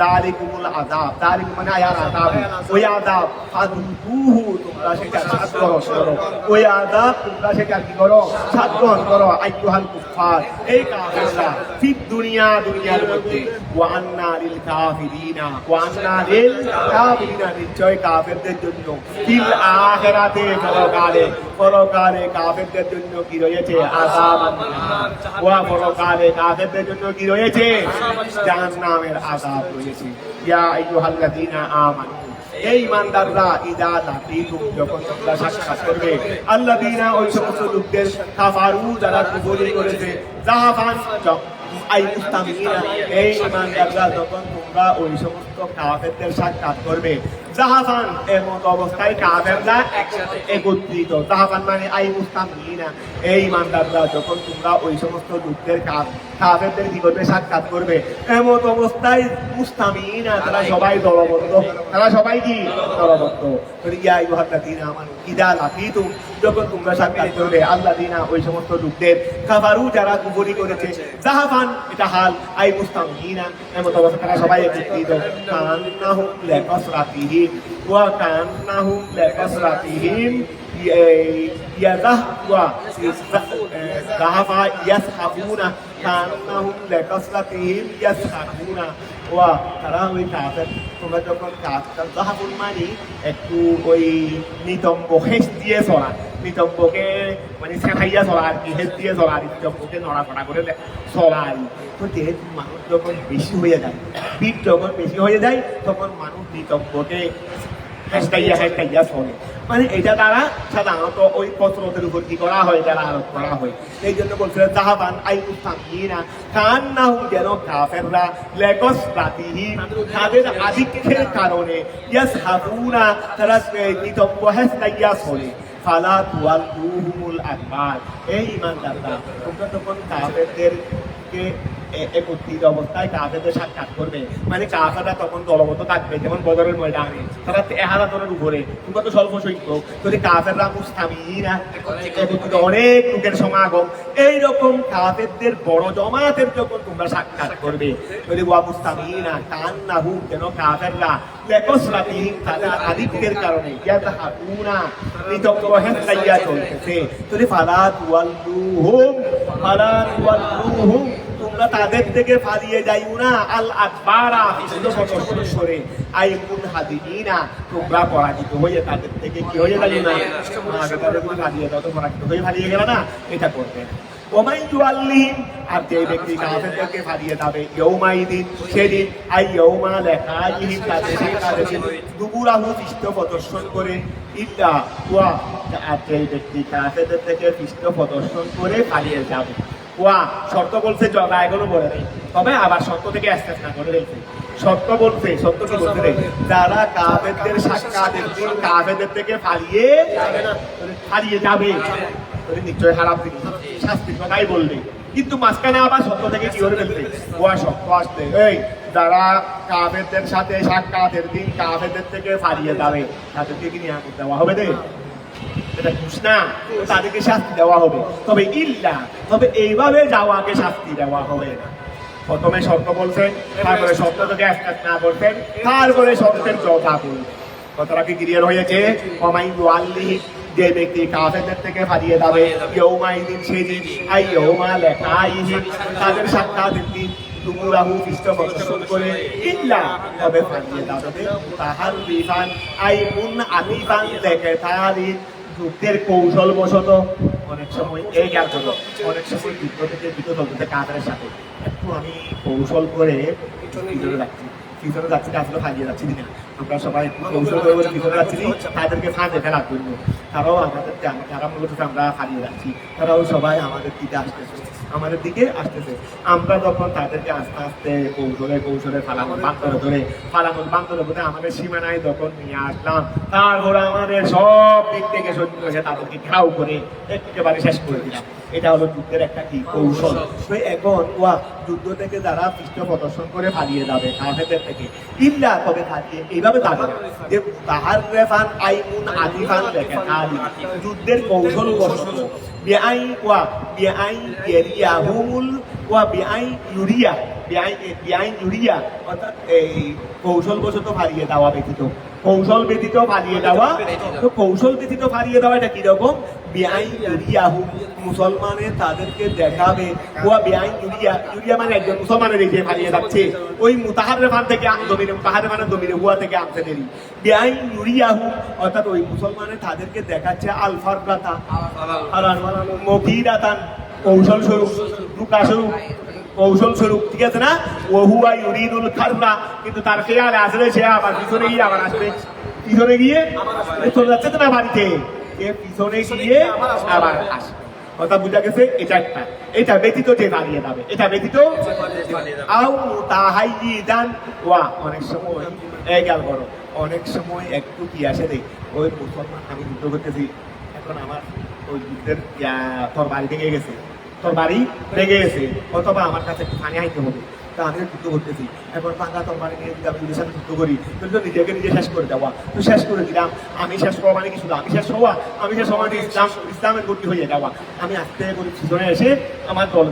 যালিকুমুল আযাব, যালিক মানে আয়ার আযাব, ওই আযাব ফাযুকুহু, তোমরা সেটা সাধ গ্রহণ করো, ওই আযাব তোমরা সেটা কি করো? সাধ গ্রহণ করো। আইয়ুহাল কুফার, এই কাফেররা, ফিদ দুনিয়ার মধ্যে, ওয়া আন্না লিল কাফিরিনা, ওয়া আন্না লিল কাফিরিনা, নিশ্চয় কাফেরদের জন্য, ফিল আখিরাতে, পরকালে কাফেরদের জন্য কি রয়েছে? আযাব। ওয়া পরকালে কাফেরদের জন্য কি রয়েছে? জাহান্নামের আযাব রয়েছে। ইয়া আইয়ুহাল্লাযীনা আমানু, এই ইমানদাররা, ইযা লাকিতুম, যখন তোমরা সাক্ষাৎ করবে, আল্লাযীনা, ওই সমস্ত লোকদের, কাফারু, যারা কুফরি করেছে, যাহাফান, আই মুস্তামিনা, এই ইমানদাররা যখন তোমরা ওই সমস্ত কাফেরদের সাক্ষাৎ করবে, জাহাফান, এমন অবস্থায় কাফেররা একসাথে একত্রিত, জাহাফান মানে আই মুস্তামিনা, এই ইমানদাররা যখন তোমরা ওই সমস্ত লোকদের কাফেরদের কি করবে? সাক্ষাৎ করবে, এমন অবস্থায় মুস্তামিনা, তারা সবাই দলবদ্ধ, তারা সবাই কি? দলবদ্ধ। ইয়া আইয়ুহাল্লাযীনা আমানু, ইযা লাকিতুম, যখন তোমরা সাক্ষাৎ করবে, আল্লাযীনা, ওই সমস্ত লোকদের, কাফারু, যারা কুফরি করেছে, জাহাফান, এটা হাল, আই মুস্তামিনা, এমন অবস্থায় তারা সবাই একত্রিত। কান্নাহুম লিকাসরাতিহিম, ওয়া কান্নাহুম লিকাসরাতিহিম তারা ওই কাফের তোমরা যখন জাহাবুন মানে একটু ওই নিতম্ব হেস দিয়ে চলা, নিতম্বকে মানে শেখাইয়া চলা আর কি, হেস দিয়ে চলা আর নিতম্বকে নড়াফড়া করে চলা আর তো যেহেতু মানুষ যখন বেশি হয়ে যায়, পিঠ যখন বেশি হয়ে যায় তখন মানুষ নিতম্বকে হেসটাইয়া চলে। মানে এটা দ্বারা সাধারণত ওই কসরতের উপর কি করা হয়, যারা আরোপ করা হয়। এই জন্য বলছিলেন জাহাবান আইউসামিনা কান্নাহু, যেন কাফেররা লেগস রাতিহি তাদের আধিক্যের কারণে ইয়াসহাবুনা তারা নিতম্ব হেসটাইয়া চলে। ফালা তুয়াল্লুহুমুল আকবার, এই ইমানদাররা তোমরা তখন কাফেরদেরকে একত্রিত অবস্থায় কাফেরদের সাক্ষাৎ করবে, মানে কাফেররা তখন দলবদ্ধ থাকবে যেমন বদরের ময়দানে, তারা 1000 উপরে, তোমরা তো স্বল্প সংখ্যক, যদি কাফেররা মুস্তামিনা একত্রিত অনেক লোকের সমাগম, এইরকম কাফেরদের বড় জমাতের যখন তোমরা সাক্ষাৎ করবে, যদি ওয়া মুস্তামিনা কান্নাহু, যেন কাফেররা লেকসরাতিহিম তাদের আধিক্যের কারণে ইয়াযহাবুনা নিতম্ব হেসটাইয়া চলতেছে, যদি ফালা তুয়াল্লুহুম তোমরা তাদের থেকে পালিয়ে যাইও না, আল আকবারা সরে আইকুন হাদিনা, তোমরা পরাজিত হয়ে তাদের থেকে কি হয়ে যাইও না, তাদের পালিয়ে যাও, তো পরাজিত হয়ে পালিয়ে গেল না, এটা করবে না। আর যে ব্যক্তি কাফেরদেরকে পালিয়ে যাবে ইয়ৌমাইদিন, সেদিন আই ইয়ৌমা লেখাইহিম তাদের দুবুরাহু পৃষ্ঠ প্রদর্শন করে, ইল্লা ওয়া, আর যে ব্যক্তি কাফেরদের থেকে পৃষ্ঠ প্রদর্শন করে পালিয়ে যাবে, ওয়া শর্ত বলছে জগা এখনো বলে নেই, তবে আবার শর্ত থেকে না করে রয়েছে। শর্ত বলছে, সত্য কি বলতে নেই, যারা কাফেরদের সাক্ষাতের দিন কাফেরদের থেকে পালিয়ে যাবে নিশ্চয় খারাপ দিন শাস্তির কথাই বলবে, কিন্তু মাঝখানে আবার সত্য থেকে কি করে ফেলবে, ওয়া সত্য আসতে, এই যারা কাফেরদের সাথে সাক্ষাতের দিন কাফেরদের থেকে পালিয়ে যাবে তাদেরকে কি নিয়ামত দেওয়া হবে দে, এটা ঘোষণা, তাদেরকে শাস্তি দেওয়া হবে, তবে ইল্লা, তবে এইভাবে যাওয়াকে শাস্তি দেওয়া হবে না। প্রথমে শর্ত বলছেন, তারপরে শর্ত থেকে না করছেন, তারপরে শর্তের জবাব বলছেন। কথাটা কি ক্লিয়ার হয়েছে? যে ব্যক্তি কাফেরদের থেকে পালিয়ে যাবে ইয়ৌমাইদিন, সেদিন আই ইয়ৌমা লেখাইহিম তাদের সাক্ষাতের দিন দুবুরাহু পৃষ্ঠ প্রদর্শন করে, ইল্লা তবে পালিয়ে যাবে তাহার বিফান আই মুন আতিফান দেখে তাহারি যুদ্ধের কৌশল বশত, অনেক সময় এই গেল অনেক সময় যুদ্ধ থেকে চলতে কাফেরের সাথে একটু আমি কৌশল করে পিছনে যাচ্ছি, আসলে পালিয়ে যাচ্ছি না, আমরা সবাই কৌশল করে বলে পিছনে যাচ্ছি তাদেরকে ফাঁদে ফেলার জন্য, তারাও আমাদের যারা মূলত আমরা পালিয়ে যাচ্ছি তারাও সবাই আমাদের দিকে আসতেছে, আমরা যখন তাদেরকে আস্তে আস্তে কৌশলে ফালানোর বান্তরে বলে আমাদের সীমানায় যখন নিয়ে আসলাম, তারপরে আমাদের সব দিক থেকে সহ্য হয়ে তাদেরকে ঘেরাও করে একেবারে শেষ করে দিলাম। এটা হলো যুদ্ধের একটা কি কৌশল। এখন যুদ্ধ থেকে যারা পৃষ্ঠ প্রদর্শন করে পালিয়ে যাবে কাফেরদের থেকে, ইল্লা তবে এইভাবে যাবে না যে তাহার রেফান আইমুন আদিফান দেখে যুদ্ধের কৌশল বশত অর্থাৎ এই কৌশল বশত পালিয়ে দেওয়া ব্যতীত, কৌশল ব্যতীত পালিয়ে দেওয়া, তো কৌশল ব্যতীত পালিয়ে দেওয়া এটা কিরকম, মুসলমানের তাদেরকে দেখাবে, ইউরিয়া মানে একজন মুসলমানের এই যে পালিয়ে যাচ্ছে ওই মুতাহারের ফান থেকে মুতাহারের মানে জমিরে হুয়া থেকে আনতে দেরি, বেআইন ইউরিয়াহু অর্থাৎ ওই মুসলমানের তাদেরকে দেখাচ্ছে আলফারদাতা মকিরাতান কৌশল স্বরূপ, টুকা স্বরূপ, কৌশল স্বরূপ, ঠিক আছে না, ওহুয়া ইউরিদুল খাররা, কিন্তু তার খেয়াল আসলে সে আবার পিছনে গিয়ে আবার আসবে, পিছনে গিয়ে চলে যাচ্ছে তো না বাড়িতে, পিছনে গিয়ে আবার আসবে। কথা বুঝা গেছে? এটা একটা, এটা ব্যতীত যে দাঁড়িয়ে যাবে, এটা ব্যতীত অনেক সময় অনেক সময় একটু কি আসে রে, ওই মুসলমান আমি যুদ্ধ করতেছি, এখন আমার ওই যুদ্ধের তোর বাড়ি ভেঙে গেছে, অথবা আমার কাছে একটু পানি আইতে হবে, তা আমি যুদ্ধ করতেছি, এখন পাঙ্গা তোর বাড়ি নিয়ে যদি আমি যুদ্ধের সাথে যুদ্ধ করি তো নিজেকে নিজে শেষ করে দেওয়া, তো শেষ করে দিলাম, আমি শেষ হওয়া মানে কিছু আমি শেষ হওয়া মানে ইসলামের গতি হয়ে যাওয়া, আমি আস্তে করে পিছনে এসে আমার দল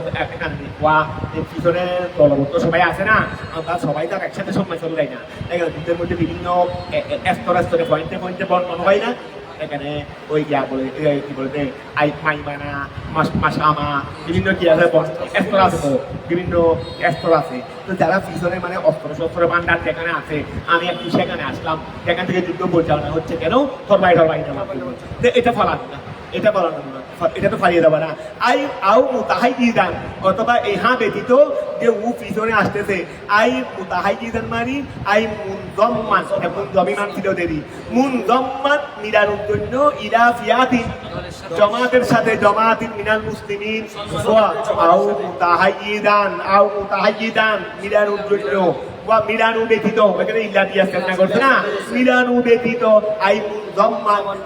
পিছনে দলবদ্ধ সবাই আছে না, আমরা সবাই তার একসাথে সময় চলে যায় না, যুদ্ধের মধ্যে বিভিন্ন স্তরে পয়েন্টে বর্ণন হয় না, এখানে ওই বলে কি বলতে মাইমানা মাসামা বিভিন্ন কি আছে স্তর আছে, তো বিভিন্ন স্তর আছে। তো যারা পিছনে মানে অস্ত্র শস্ত্র ভান্ডার যেখানে আছে, আমি একটু সেখানে আসলাম, সেখান থেকে যুদ্ধ পরিচালনা হচ্ছে কেন থরবাই এটা ফলানো না, এটা বলানো না, এটা তো ফারিয়ে দেবো না। মুতাহাই দিদান, অথবা ইহা ব্যতীত যে পিছনে আসতেছে মুতাহাই দিদান মানে মুনজম্মান, মুনজমিমান ছিল দেরি, মুনজম্মান মিলানোর জন্য ইলা ফিয়াতিন, জামাতের সাথে, জামাতিন মিনাল মুসলিমিন, মুতাহাইয়িদান মিলানোর জন্য, বা মিলানু ব্যতীত, এখানে ইল্লা দিয়ে চেষ্টা করছে না, মিলানু ব্যতীত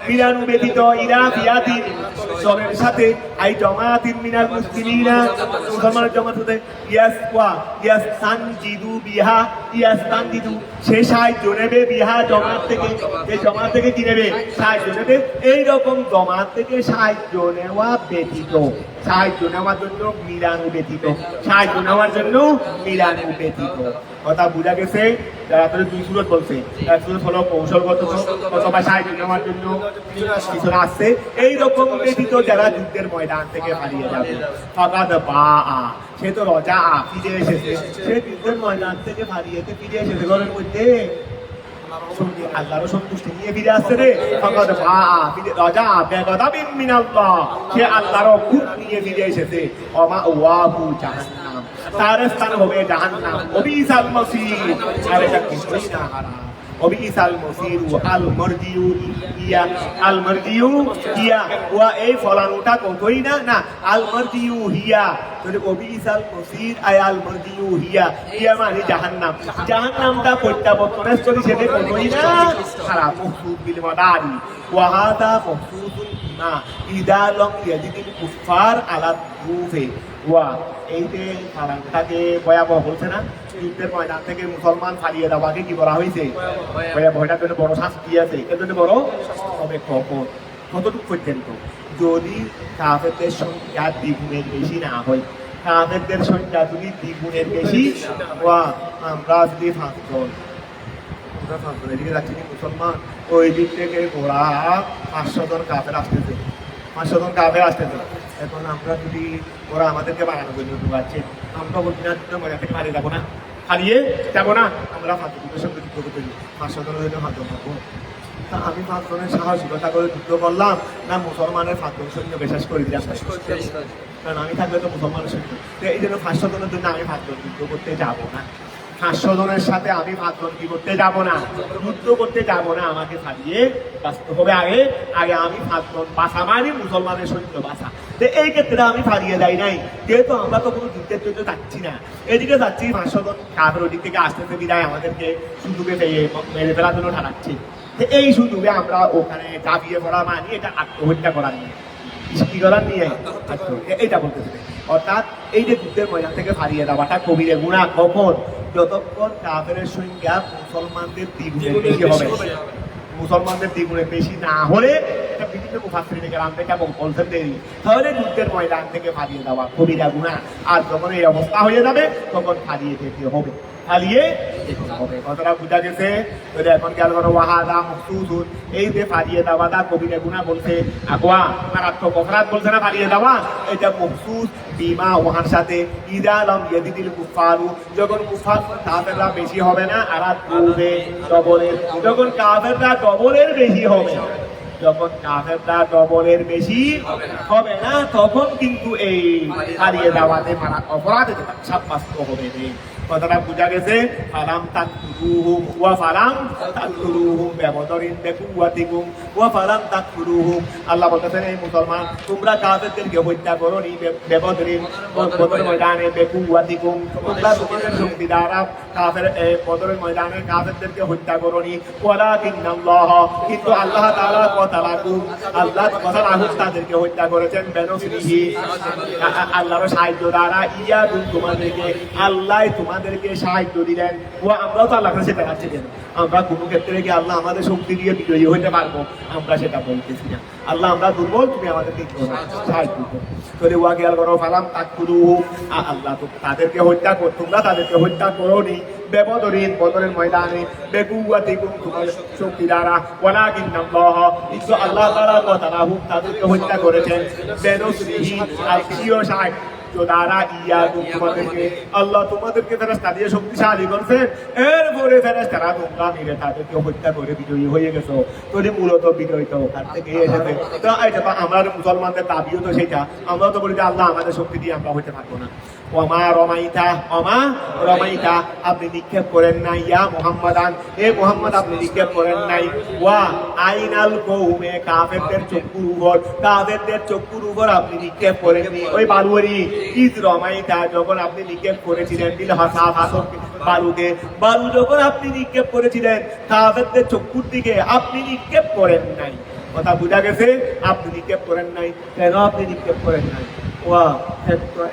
মিলানু ব্যতীত ইলা ফিয়াতিন, দলের সাথে জামাতিন মিনাল মুসলিমিনা, মুসলমানের জামাত সাথে ইয়াস্তানজিদু বিহা, ইয়াস্তানজিদু সে সাহায্য নেবে, বিহা জামাত থেকে, এই জামাত থেকে কি নেবে, সাহায্য নেবে। এইরকম জামাত থেকে সাহায্য নেওয়া ব্যতীত, সাহায্য নেওয়ার জন্য মিলানু ব্যতীত, সাহায্য নেওয়ার জন্য মিলানু ব্যতীত। কথা বুঝা গেছে? যারা তাদের দুই সুরত বলছে, এক সুরত হলো কৌশলগত অথবা সাহায্য নেওয়ার জন্য পিছনে আসছে, এইরকম ব্যতীত যারা যুদ্ধের ময়দান থেকে হারিয়ে যাবে, ফাকাদ বাআ, সে তো রজা ফিরে এসেছে, সে যুদ্ধের ময়দান থেকে হারিয়েতে ফিরে এসেছে, ঘরের মধ্যে আল্লাহর সন্তুষ্টি নিয়ে ফিরে আসছে রে, ফাকাদ বাআ রজা বিগাদাবিন মিনাল্লাহ, সে আল্লাহর খুব নিয়ে ফিরে এসেছে। ওমা ওয়াহু জাহান্নাম, তার স্থান হবে জাহান্নাম। ওবিসাল মসির, আর এটা কিছুই না হারাম। ওবিসাল মসির আল মারজিউ ইয়া, আল মারজিউ ইয়া, ওয়া এই ফলানোটা কতই না, না আল মারজিউ হিয়া, তাহলে ওবিসাল মসির আয় আল মারজিউ হিয়া, হিয়া মানে জাহান্নাম, জাহান্নামটা প্রত্যাবর্তনের স্থল হিসেবে কতই না খারাপ। মকসুদ বিল মাদারি ওয়া হাদা মকসুদুল মা ইদা লম ইয়াজিদিল কুফার আলা দুফে, ওয়া এই যে ফালানটাকে ভয়াবহ বলছে না, যুদ্ধের ময়দান থেকে মুসলমান ফালিয়ে দেওয়াকে কি বলা হয়েছে ভয়াবহটার জন্য বড় শাস্তি আছে, এর জন্য বড় হবে কখন, কতটুকু পর্যন্ত, যদি কাফেরদের সংখ্যা দ্বিগুণের বেশি না হয়, কাফেরদের সংখ্যা যদি দ্বিগুণের বেশি, ওয়া আমরা যদি পাঁচজন, আমরা পাঁচজন এদিকে যাচ্ছি মুসলমান, ওই দিক থেকে ওরা 500 জন কাফের আসতেছে, 500 জন কাফের আসতেছে। এখন আমরা যদি ওরা আমাদেরকে বানানো পর্যন্ত পারছে, আমরা বলছি না মজা থেকে হারিয়ে যাবো না, হারিয়ে যাবো না, আমরা ফাঁসুদের সঙ্গে যুদ্ধ করতে 500 জনের হয়তো 5 জন থাকবো। তা আমি 5 জনের সাহসিকতা করে যুদ্ধ করলাম, না মুসলমানের 5 জন সৈন্য বিশ্বাস করে দিলাম, কারণ আমি থাকলে তো মুসলমানের সৈন্য, এই জন্য 500 জনের জন্য আমি 5 জন যুদ্ধ করতে যাবো না, 500 জনের সাথে আমি 5 জন কি করতে যাবো না, যুদ্ধ করতে যাবো না, আমাকে ছাড়িয়ে বাঁচতে হবে। আগে আগে আমি 5 জন বাঁচা মানে মুসলমানের সৈন্য বাঁচা। এই ক্ষেত্রে আমি ফারিয়ে যাই নাই, যেহেতু আমরা তো কোনো যুদ্ধের জন্য যাচ্ছি না, এদিকে যাচ্ছি 500 জন কাফের ওদিক থেকে আসতেছে বিদায় আমাদেরকে সুযোগে মেরে ফেলার জন্য ঠানাচ্ছে। এই সুযোগে আমরা ওখানে চাপিয়ে পড়া মানে এটা আত্মহত্যা করার নিয়ে, কি করার নিয়ে এইটা বলতেছে। অর্থাৎ এই যে যুদ্ধের ময়দান থেকে হারিয়ে যাওয়াটা কবিরে গুনাহ কখন, যতক্ষণ কাফের সংখ্যা মুসলমানদের দ্বিগুণের বেশি হবে, মুসলমানদের দ্বিগুণে বেশি না হলে, এটা বিভিন্ন মুফাসসিরিনে কেরাম থেকে বলছেন দেরি, তাহলে যুদ্ধের ময়দান থেকে হারিয়ে যাওয়া কবিরা গুনাহ। আর যখন এই অবস্থা হয়ে যাবে তখন হারিয়ে যেতে হবে, হারিয়ে যেতে হবে। কথাটা বুঝা গেছে? তাহলে এখন খেয়াল করো, ওয়াহাদা মখসুসুন, এই যে হারিয়ে যাওয়াটা কবিরা গুনাহ বলছে, আকওয়া মারাত্মক অপরাধ বলছে না হারিয়ে যাওয়া, এটা মখসুস বিমা ওহার সাথে ইদা লাম ইয়াদিদিল কুফারু, যখন কুফার কাফেররা বেশি হবে না, আর দুবে ডবলের, যখন কাফেররা ডবলের বেশি হবে, যখন কাফেররা ডবলের বেশি হবে না, তখন কিন্তু এই হারিয়ে যাওয়াতে মারা অপরাধ সাব্যস্ত হবে। কথাটা বুঝা গেছে? ফালাম তাকতুলুহুম ওয়া ফালাম তাকতুলুহুম বিবদরিন বিকুওয়াতিকুম ওয়া ফালাম তাকতুলুহুম, আল্লাহ বলতেছেন এই মুসলমান তোমরা কাফেরদেরকে হত্যা করোনি বিবদরিন, বদরের ময়দানে বিকুওয়াতিকুম, তোমরা তোমাদের শক্তি দ্বারা কাফের বদরের ময়দানে কাফেরদেরকে হত্যা করোনি, ওয়ালাকিন্নাল্লাহ, কিন্তু আল্লাহ তাআলা কতালাকুম, আল্লাহ কতালাকুম তাদেরকে হত্যা করেছেন বেনসরিহি, আল্লাহর সাহায্য দ্বারা, ইয়াকুম তোমাদেরকে, আল্লাহ তোমার আমাদেরকে সাহায্য দিলেন, ও আমরাও তো আল্লাহ কাছে দেখাচ্ছি কেন? আমরা কোনো ক্ষেত্রে কি আল্লাহ আমাদের শক্তি দিয়ে বিজয়ী হইতে পারবো? আমরা সেটা বলতেছি না। আল্লাহ আমরা দুর্বল, তুমি আমাদেরকে সাহায্য করো। তাহলে ওয়া গিয়াল করো ফালাম তাকতুলু, আল্লাহ তো তাদেরকে হত্যা কর, তোমরা তাদেরকে হত্যা করো নি বেবদরিন, বদরের ময়দানে, বেকুয়াতিকুম তোমাদের শক্তি দ্বারা, ওয়ালাকিন্নাল্লাহ কিন্তু আল্লাহ তাআলা কতালাহুম তাদেরকে হত্যা করেছেন, বেনসরিহি আল্লাহর সাহায্য দ্বারা, তোমাদেরকে আল্লাহ তোমাদেরকে ফেরেশতা দিয়ে শক্তিশালী করছেন, এরপরে ফেরেশতারা তোমরা মিলে তাদেরকে হত্যা করে বিজয়ী হয়ে গেছো। তাহলে মূলত বিজয়টা ওখান থেকে এসেছে। তো এটা তো আমাদের মুসলমানদের দাবিও তো সেটা, আমরা তো বলি যে আল্লাহ আমাদের শক্তি দিয়ে আমরা হইতে পারবো না। ওমা রমাইতা, অমা রমাইতা, আপনি নিক্ষেপ করেন নাই, ইয়া মুহাম্মাদান, এ মুহাম্মদ আপনি নিক্ষেপ করেন নাই, ওয়া আইনাল কওমে, কাফেরদের চক্ষুর উপর, কাফেরদের চক্ষুর উপর আপনি নিক্ষেপ করেননি ওই বালুয়ারি। ইজ রমাইতা, যখন আপনি নিক্ষেপ করেছিলেন, বিল হাসাব, হাসব বালুকে, বালু যখন আপনি নিক্ষেপ করেছিলেন কাফেরদের চক্ষুর দিকে, আপনি নিক্ষেপ করেন নাই। কথা বুঝা গেছে? আপনি নিক্ষেপ করেন নাই। কেন আপনি নিক্ষেপ করেন নাই? ওয়া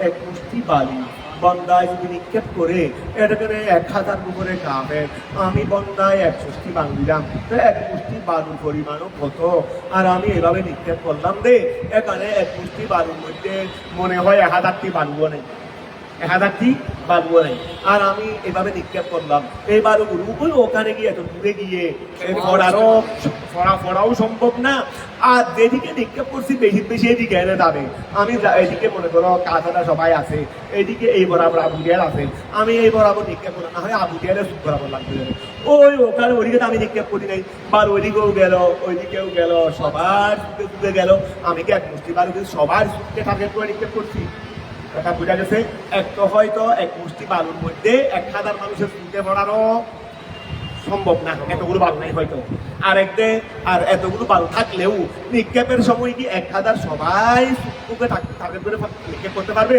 এক মুষ্টি বালি বন্দায় যদি নিক্ষেপ করে, এটাকে 1000 উপরে কাফের, আমি বন্দায় 160 বাংলাম, তো এক মুষ্টি বালুর পরিমাণও কত, আর আমি এভাবে নিক্ষেপ করলাম দে, এখানে এক মুষ্টি বালুর মধ্যে মনে হয় 1000টি বালুও নেই, 1000টি বালুও নেই, আর আমি এভাবে নিক্ষেপ করলাম। এই বালুগুলো ওখানে গিয়ে এত দূরে গিয়ে ফড়াও সম্ভব না, আর যেদিকে নিক্ষেপ করছি বেশি বেশি এদিকে এনে যাবে। আমি এদিকে মনে করো কাঁচাটা সবাই আছে, এইদিকে এই বরাবর আবু জেহেল আছে, আমি এই বরাবর নিক্ষেপ করলাম, না হয় আবু জেহেলের সুখ বরাবর লাগবে, ওখানে ওইদিকে তো আমি নিক্ষেপ করি নাই, বালু ওইদিকেও গেল ওইদিকেও গেল, সবার সুখে সুখে গেল। আমি কি এক মুষ্টি বালু সবার সুখকে টার্গেট করে নিক্ষেপ করছি? কথা বুঝা গেছে? এক তো হয়তো এক মুষ্টি বালুর মধ্যে 1000 মানুষের সুখে পড়ানো সম্ভব না, এতগুলো বালু নাই হয়তো, আর এতগুলো বালু থাকলেও নিক্ষেপের সময় কি 1000 সবাই সুখকে টার্গেট করে নিক্ষেপ করতে পারবে?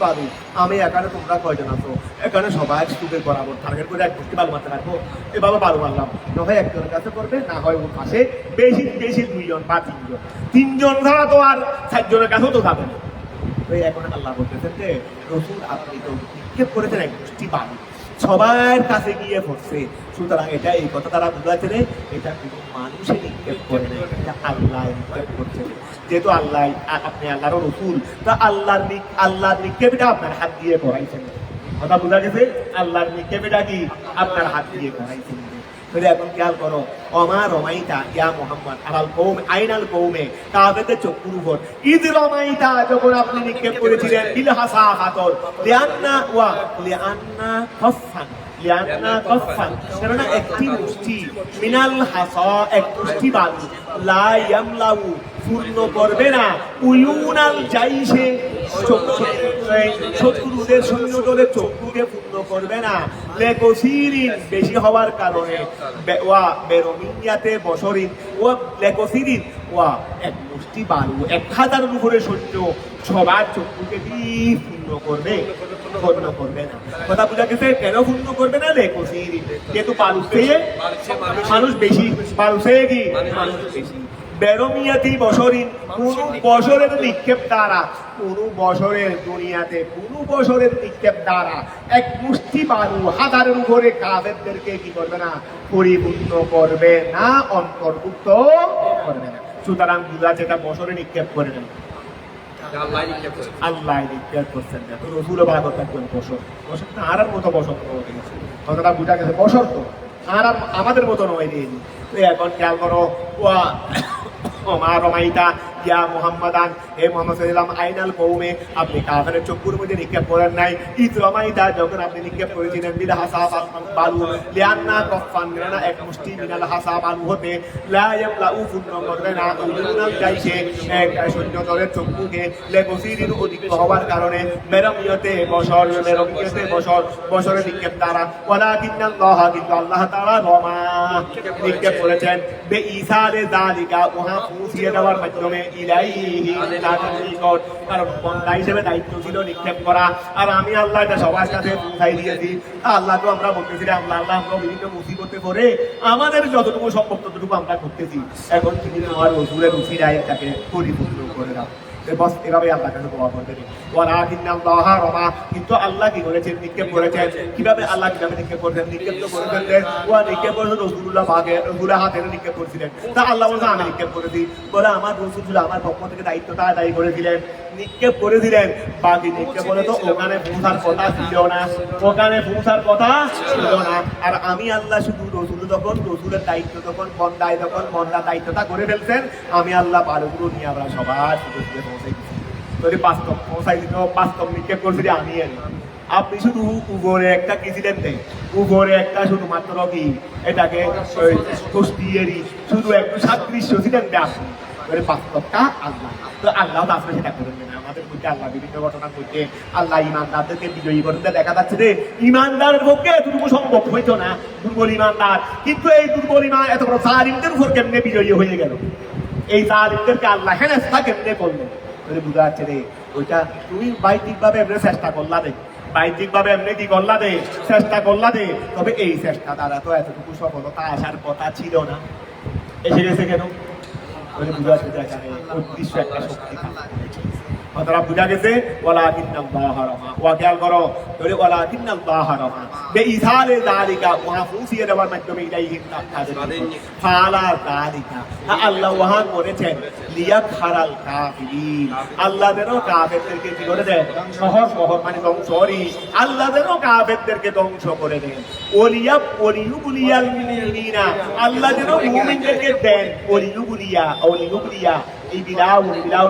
বালু আমি এখানে, তোমরা কয়জন আছো এখানে, সবাই সুখের বরাবর টার্গেট করে এক মুষ্টি বালু মারতে পারবো? এভাবে বালু মারলাম, না হয় একজনের কাছে করবে, না হয় ওর পাশে বেশি বেশি 2 জন বা 3 জন, 3 জন ছাড়া তো আর 4 জনের কাছেও তো যাবে না। এখন আল্লাহ বলতেছেন যে রসুল আপনি তো নিক্ষেপ করেছেন এক মুষ্টি বালু, সবার কাছে গিয়ে পড়ছে, সুতরাং এটা এই কথা তারা বুঝাচ্ছে রে, এটা কোনো মানুষে নিক্ষেপ করে না, এটা আল্লাহ নিক্ষেপ করছে। যেহেতু আল্লাহ, আপনি আল্লাহর রসুল, তা আল্লাহর নিক্ষেপটা আপনার হাত দিয়ে করাইছেন। কথা বোঝা গেছে? আল্লাহর নিক্ষেপটা কি আপনার হাত দিয়ে করাইছেন। এখন খেয়াল করো, অমা রমাইতা ইয়া মুহাম্মদ আলাল কওম আইনাল কওমে, কাফেরদের চক্ষুর উপর, ইদ রমাইতা যখন আপনি নিক্ষেপ করেছিলেন, বিল হাসা হাতর, লিআন্না কফফান, কেননা একটি মুষ্টি, মিনাল হাসা এক মুষ্টি বালু, লা ইয়ামলাউ পূর্ণ করবে না, উয়ুনাল জাইশে শত্রুদের সৈন্য দলের চক্ষুকে পূর্ণ করবে না, লেকসিরিন বেশি হওয়ার কারণে, ওয়া বেরমিয়াতে বসরিন, ও লেকসিরিন ওয়া এক মুষ্টি বালু 1000 উপরে সৈন্য সবার চক্ষুকে পূর্ণ করবে, পূর্ণ করবে না। কথা বুঝা গেছে? কেন পূর্ণ করবে না? লেকসিরিন, যেহেতু বালু পেয়ে মানুষ বেশি, বালু পেয়ে কি মানুষ বেশি, বেরমিয়াতি বসরিন, কোন বছরের নিক্ষেপ দ্বারা, কোন বছরের দুনিয়াতে কোন বছরের নিক্ষেপ দ্বারা এক মুষ্টি বালু 1000 উপরে কাফেরদেরকে কি করবে না? পরিপূর্ণ করবে না, অন্তর্ভুক্ত করবে না। সুতরাং বুঝা যেটা বছরে নিক্ষেপ করে নেন, আল্লাহ নিক্ষেপ করছেন না, তো রসুল ভাগত একজন বছর না আর মতো বছর গেছে, কথাটা বুঝা গেছে। বছর তো আর আমাদের মতো নয় নিয়ে, এখন খেয়াল করো, ওমা রমাইতা ইয়া মুহাম্মাদান, হে মুহাম্মদ সাল্লাল্লাহু আলাইহি আইনাল কওমে, আপনি কাফেরের চক্ষুর মধ্যে নিক্ষেপ করেন নাই, ইদ রমাইতা যখন আপনি নিক্ষেপ করেছিলেন, বিল হাসাব বালু, লিআন্না কফফান, না এক মুষ্টি, মিনাল হাসাব বালু হতে, লা ইয়ামলাউ পূর্ণ করবে না, উয়ুনাল জাইশে এক সৈন্য দলের চক্ষুকে, লেকসিরিন অধিক হওয়ার কারণে, মেরামিয়তে বছর বছরে নিক্ষেপ দ্বারা, ওয়ালাকিন্নাল্লাহ কিন্তু আল্লাহ তাআলা রমা নিক্ষেপ করেছেন, বে ইসালে যালিকা উহা পৌঁছিয়ে দেওয়ার মাধ্যমে, ইলাইহি তাদের নিকট, কারণ বন্দা হিসেবে দায়িত্ব ছিল নিক্ষেপ করা, আর আমি আল্লাহ এটা সবার কাছে পৌঁছাই দিয়েছি। আল্লাহ তো আমরা বলতেছিলাম আমরা বিভিন্ন মুসিবতে পড়ে আমাদের যতটুকু সম্ভব ততটুকু আমরা করতেছি, এখন তুমি তোমার রসুলের উসিলায় এটাকে পরিপূর্ণ করে দাও। বস এভাবে আল্লাহ কাছে দোয়া করতে দিন। ওয়ালাকিন্নাল্লাহ রামা, কিন্তু আল্লাহ কি করেছেন? নিক্ষেপ করেছেন। কিভাবে আল্লাহ কিভাবে নিক্ষেপ করেছেন? নিক্ষেপ তো করেছেন যে নিক্ষেপ করেছেন রাসূলুল্লাহ পাকে, রাসূলের হাতে নিক্ষেপ করেছিলেন। তা আল্লাহ বলছে আমি নিক্ষেপ করেছি, বলে আমার রাসূল আমার পক্ষ থেকে দায়িত্বটা আদায় করেছিলেন, নিক্ষেপ করেছিলেন। বাকি নিক্ষেপ বলে তো ওখানে পৌঁছার কথা ছিল না, ওখানে পৌঁছার কথা ছিল না। আর আমি আল্লাহ শুধু রসুল যখন রসুলের দায়িত্ব যখন বন্দায় যখন বন্দার দায়িত্বটা করে ফেলছেন, আমি আল্লাহ বালুগুলো নিয়ে আমরা সবার সুযোগ সুযোগ পৌঁছাই দিচ্ছি। যদি বাস্তব পৌঁছাই দিত, বাস্তব নিক্ষেপ করছি আমি আর আপনি শুধু উপরে একটা কিছিলেন নেই, উপরে একটা শুধুমাত্র কি এটাকে শুধু একটু সাদৃশ্য ছিলেন আপনি, বাস্তবটা আল্লাহ। তো আল্লাহ তো আসলে সেটা করবেন না। আমাদের মধ্যে আল্লাহ বিভিন্ন ঘটনার মধ্যে আল্লাহ ইমানদারদেরকে বিজয়ী করতে দেখা যাচ্ছে যে ইমানদারের পক্ষে এতটুকু সম্ভব হইতো না, দুর্বল ইমানদার। কিন্তু এই দুর্বল ইমান এত বড় জালিমদের উপর কেমনে বিজয়ী হয়ে গেল? এই জালিমদেরকে আল্লাহ হেনস্থা কেমনে করলেন? বুঝা যাচ্ছে রে, ওইটা তুমি বাহ্যিক ভাবে এমনি চেষ্টা করলা দে, বাহ্যিক ভাবে এমনি কি করলা দে, চেষ্টা করলা দে, তবে এই চেষ্টা দ্বারা তো এতটুকু সফলতা আসার কথা ছিল না। এসে গেছে কেন? বুঝা যাচ্ছে উদ্দেশ্য একটা শক্তি তারা বুঝা গেছে। ওয়ালাকিন্নাল্লাহ রামা, ওয়া খেয়াল করো, তাহলে ওয়ালাকিন্নাল্লাহ রামা বেইসারে যালিকা, ওয়া ফুসিয়ে দেওয়ার মাধ্যমে ইলাইহিম তাহদিন ফালা যালিকা, আল্লাহ ওয়া করেছেন লিয়াকহারাল কাফিরিন, আল্লাহ যেন কাফেরদেরকে কি করে দেন? শহর শহর মানে ধ্বংসরি, আল্লাহ যেন কাফেরদেরকে ধ্বংস করে দেন। ওলিয়ুবলিয়াল মুমিনিনা, আল্লাহ যেন মুমিনদেরকে দেন ওলিয়ুবলিয়া, এই বিলাউ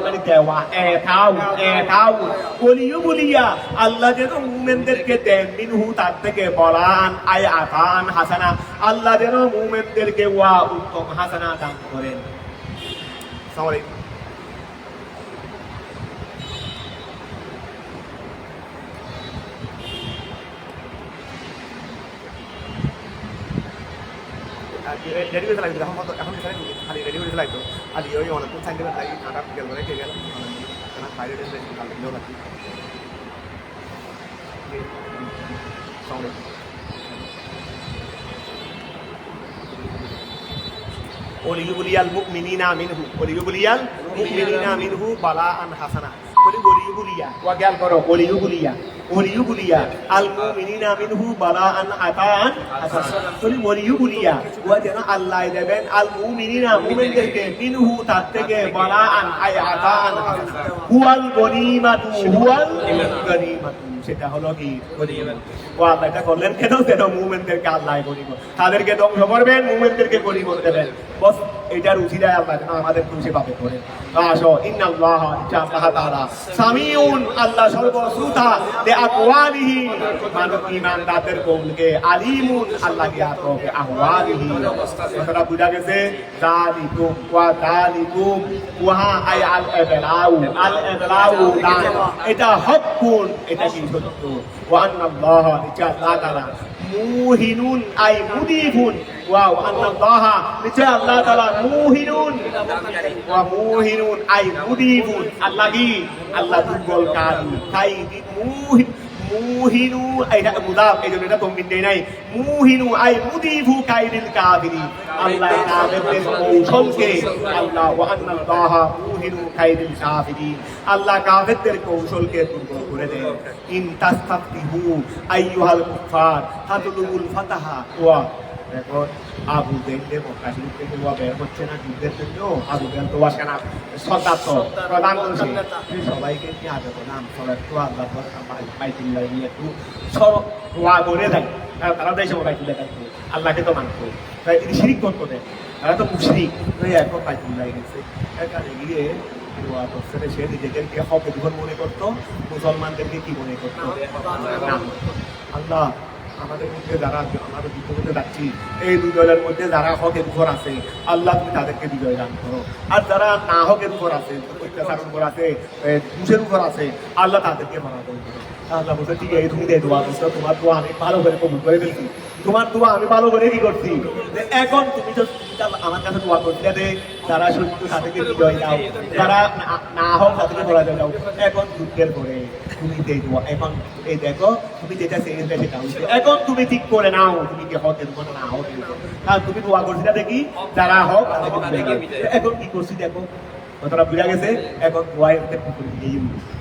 মানে দেওয়া, ওলিয়ুবলিয়া, আল্লাহ যেন মুমিনদেরকে দেন মিনহু তার থেকে বলান আয় আতান হাসানা, আল্লাহ যেন মুমিনদেরকে ওয়া উত্তম হাসানা দান করেন। আসসালামু আলাইকুম। রেডি করে লাগবে এখন এখন খালি রেডি করে লাগতো আর ওই অনেক সাইড দেবেন লাগি কাটা গেল রেখে গেল বাইরে লাগলো লাগি ওলিয়ুবলিয়াল মুমিনিনা মিনহু, ওলিয়ুবলিয়াল মুমিনিনা মিনহু বালাআন হাসানা, ওলিয়ুবলিয়া ওয়া খেয়াল করো, ওলিয়ুবলিয়া আল মুমিনিনা মিনহু বালাআন আতাআন হাসানা, ওলিয়ুবলিয়া ওয়া যেন আল্লাহ দেবেন আল মুমিনিনা মুমিনদেরকে মিনহু তার থেকে বালাআন আয় আতাআন হাসানা, হুয়াল গনিমাতু, হুয়াল গনিমাতু, সেটা হলো কি গনিমত। ও আল্লাহ এটা করলেন কেন? যেন মুমিনদেরকে আল্লাহ গনিমত, তাদেরকে ধ্বংস করবেন, মুমিনদেরকে গনিমত দেবেন। বস এটার উচিরায় আল্লাহ যেন আমাদের খুশি পাবে করে। আসো ইন্নাল্লাহ, আল্লাহ তাআলা সামিউন, আল্লাহ সর্বশ্রোতা, লি আকওয়ালিহি, মানব ঈমানদারদের কওলকে, আলিমুন, আল্লাহ জ্ঞাত হবে আহওয়ালিহি। কথাটা বুঝা গেছে? যালিকুম ওয়া যালিকুম ওয়া আই আল ইবলাউ, আল ইবলাউ দান, এটা হকুন, এটা কি সত্য। ওয়া আন্নাল্লাহ, নিশ্চয় আল্লাহ তাআলা মুহিনুন আই মুদিফুন, ওয়া আন্নাল্লাহ, নিশ্চয় আল্লাহ তাআলা মুহিনুন, ওয়া মুহিনুন আই মুদিফুন, আল্লাহ কি? আল্লাহ দুর্বলকারী, তাই মুহিনু এটা মুদাফ, এই জন্য এটা তমবিন দেই নাই। মুহিনু আই মুদিফু কাইদিল কাফিরিন, আল্লাহ কাফেরদের কৌশলকে, আল্লাহ ওয়া আন্নাল্লাহ মুহিনু কাইদিল কাফিরিন, আল্লাহ কাফেরদের কৌশলকে দুর্বল করে দেন। ইন তাস্তাফতিহু আইয়ুহাল কুফার তাতলুবুল ফাতাহা, ওয়া দেখো আবু জেহেল মক্কা শরীফ থেকে ওয়া বের হচ্ছে না যুদ্ধের জন্য। আবু জেহেল তো ওয়াসকানা সর্দার তো প্রধানমন্ত্রী, সবাইকে কি আদর নাম সবাই তো আল্লাহ বাইতুল্লাহ নিয়ে একটু ওয়া করে দেয়, তারা দেশে বাইতুল্লাহ থাকতো, আল্লাহকে তো মানতো, তাই তিনি শিরিক করতো দেয়, তারা তো মুশরিক। এখন বাইতুল্লাহ গেছে, এখানে গিয়ে ওয়া করছে, সে নিজেদেরকে হক জীবন মনে করতো, মুসলমানদেরকে কি মনে করতো? না। আল্লাহ আমাদের মধ্যে যারা আমরা যুদ্ধ করতে যাচ্ছি, এই দুই দলের মধ্যে যারা হকের উপর আছে, আল্লাহ তুমি তাদেরকে বিজয় দান করো। আর যারা না হকের উপর আছে, অত্যাচারের উপর আছে, ঘুষের উপর আছে, আল্লাহ তাদেরকে পরাজয় করো। আল্লাহ বলছে ঠিক আছে, তুমি দোয়া করছো, তোমার দোয়া আমি ভালো করে কবুল করে ফেলছি, তোমার দোয়া আমি ভালো করে কি করছি। এখন তুমি তো আমার কাছে দোয়া করতে দে, যারা সত্য তাদেরকে বিজয় দাও, যারা না হোক তাদেরকে পরাজয় দাও। এখন যুদ্ধের পরে তুমি দোয়া, এখন এই দেখো তুমি যেটা চেয়েছিলে সেটা হচ্ছে, এখন তুমি ঠিক করে নাও তুমি কি হকের উপর না হকের উপর। আর তুমি দোয়া করছি না দেখি যারা হোক তাদেরকে, এখন কি করছি দেখো, কথাটা বুঝা গেছে। এখন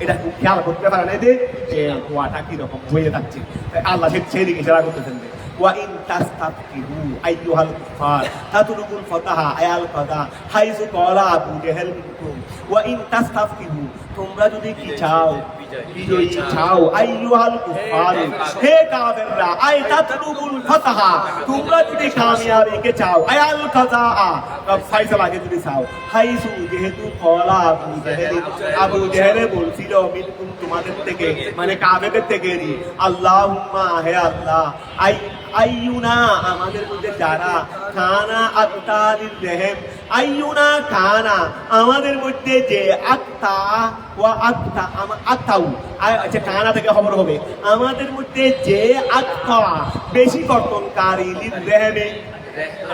এটা খুব খেয়াল করতে পারে না যে দোয়াটা কিরকম হয়ে যাচ্ছে, আল্লাহ সেদিকে ইশারা করতেছেন। وإن تستفتحوا أيها الكفار تطلبوا الفتح أي القضاء حيث قال أبو جهل منكم وإن تستفتحوا তোমরা যদি কি চাও, বিজয়ী চাও, আইয়ুহাল কুফার হে কাফেররা, আই তাতলুবুল ফাতহা তোমরা যদি কামিয়াবিকে চাও, আয়াল কাজা ফয়সালাকে যদি চাও, হাইসু যেহেতু কলা আবু জেহেল বলছিল মিনকুম তোমাদের থেকে, মানে কাফেরদের থেকে, আল্লাহুম্মা হে আল্লাহ, আইয়ুনা আমাদের মধ্যে যারা, কানা আক্তারির রহিম আইয়ুনা কানা আমাদের মধ্যে যে, আক্তা ওয়া আক্তা আক্তাউ আচ্ছা কানা থেকে খবর হবে, আমাদের মধ্যে যে আক্তা বেশি কর্তনকারী, লিল রহিমে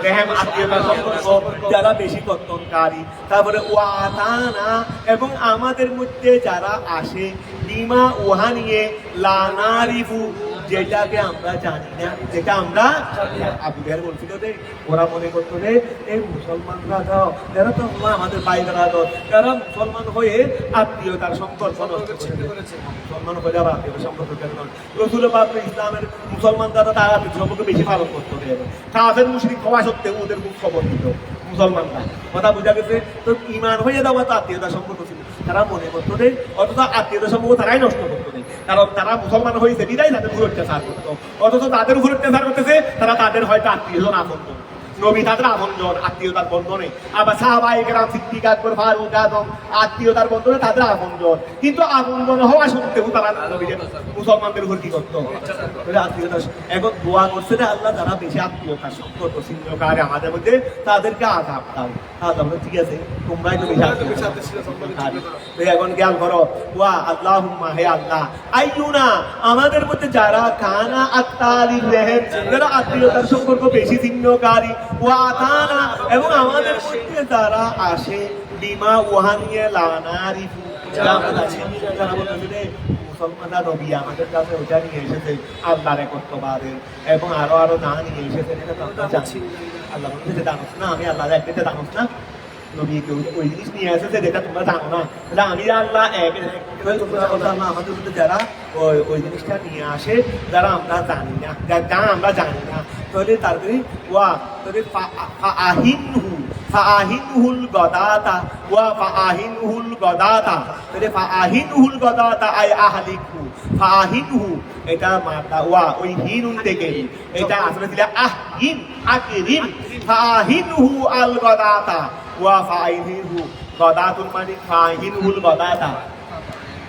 রেহেম আত্মীয়তার সম্পর্ক যারা বেশি কর্তনকারী, তারপরে ওয়াতানা এবং আমাদের মধ্যে যারা আসে, বিমা উহা নিয়ে লানারিফু যেটাকে আমরা জানি না, যেটা আমরা আবু জেহেল বলছিল যে ওরা মনে করতো যে এই মুসলমানরা দাও যারা তো আমাদের বাইরেরা দাও, যারা মুসলমান হয়ে আত্মীয়তার সম্পর্ক নষ্ট করেছে, মুসলমান হয়ে যারা আত্মীয়তার সম্পর্ক রসুল পাক ইসলামের মুসলমান যারা তারা আত্মীয় সম্পর্ক বেশি পালন করতো, কাফের মুশরিক হওয়া সত্ত্বেও ওদের খুব খবর দিত মুসলমানরা। কথা বোঝা গেছে। তো ইমান হয়ে যাওয়া তো আত্মীয়তার সম্পর্ক ছিল, তারা মনে করতো যে অথচ আত্মীয়তার সম্পর্ক তারাই নষ্ট করতো, কারণ তারা মুসলমান হয়েছে বিদায় তাদের উপর অত্যাচার করতো, অথচ তাদের উপর অত্যাচার করতেছে তারা, তাদের হয়তো আত্মীয়জন আপনজন, নবী তাদের আপনজন, আত্মীয়তার বন্ধনে, আবার সাহাবায়ে কেরাম সিদ্দিক আকবর ফারুক আজম আত্মীয়তার বন্ধনে তাদের আপনজন, কিন্তু আপনজন হওয়া সত্ত্বেও তারা নবীদের মুসলমানদের উপর কি করতো, আত্মীয়তা। এখন দোয়া করছে যে আল্লাহ যারা বেশি আত্মীয়তার সম্পর্ক ছিন্নকারী আমাদের মধ্যে, তাদেরকে আযাব দাও। ঠিক আছে, তোমরাই তো বেশি আত্মীয়তার। এখন জ্ঞান করো, ওয়া আল্লাহুম্মা হে আল্লাহ, আইয়ুনা আমাদের মধ্যে যারা, কানা আত্তালির রহিম যারা আত্মীয়তার সম্পর্ক বেশি ছিন্নকারী, ওয়াতানা এবং আমাদের মধ্যে যারা আসে, বিমা উহা নিয়ে লানারিফু যারা বলতে মুসলমানরা নবী আমাদের কাছে ওটা নিয়ে এসেছে আল্লাহর একত্ববাদের, এবং আরো না নিয়ে এসেছে, এটা তো আমরা জানি। আল্লাহ বলতে জানোস না, আমি আল্লাহ একদিকে জানোস না, নবী ওই জিনিস নিয়ে এসেছে যেটা তোমরা জানো না, তাহলে আমি আল্লাহ আমাদের মধ্যে যারা ওই জিনিসটা নিয়ে আসে, যারা আমরা জানি না, যা আমরা জানি না, তাহলে তারপরে ওয়া তাহলে ফাআহিনহুল গদাতা ওয়া ফাআহিনহুল গদাতা, তাহলে ফাআহিনহুল গদাতা আই আহলিকু, ফাআহিনহু এটা মাতা ওয়া ওই হিনুন থেকে, এটা আসলে ছিল আহিন আকরিম, ফাআহিনহু আল গদাতা ওয়া ফাআহিনহু গদাতুন মানে ফাআহিনহুল গদাতা,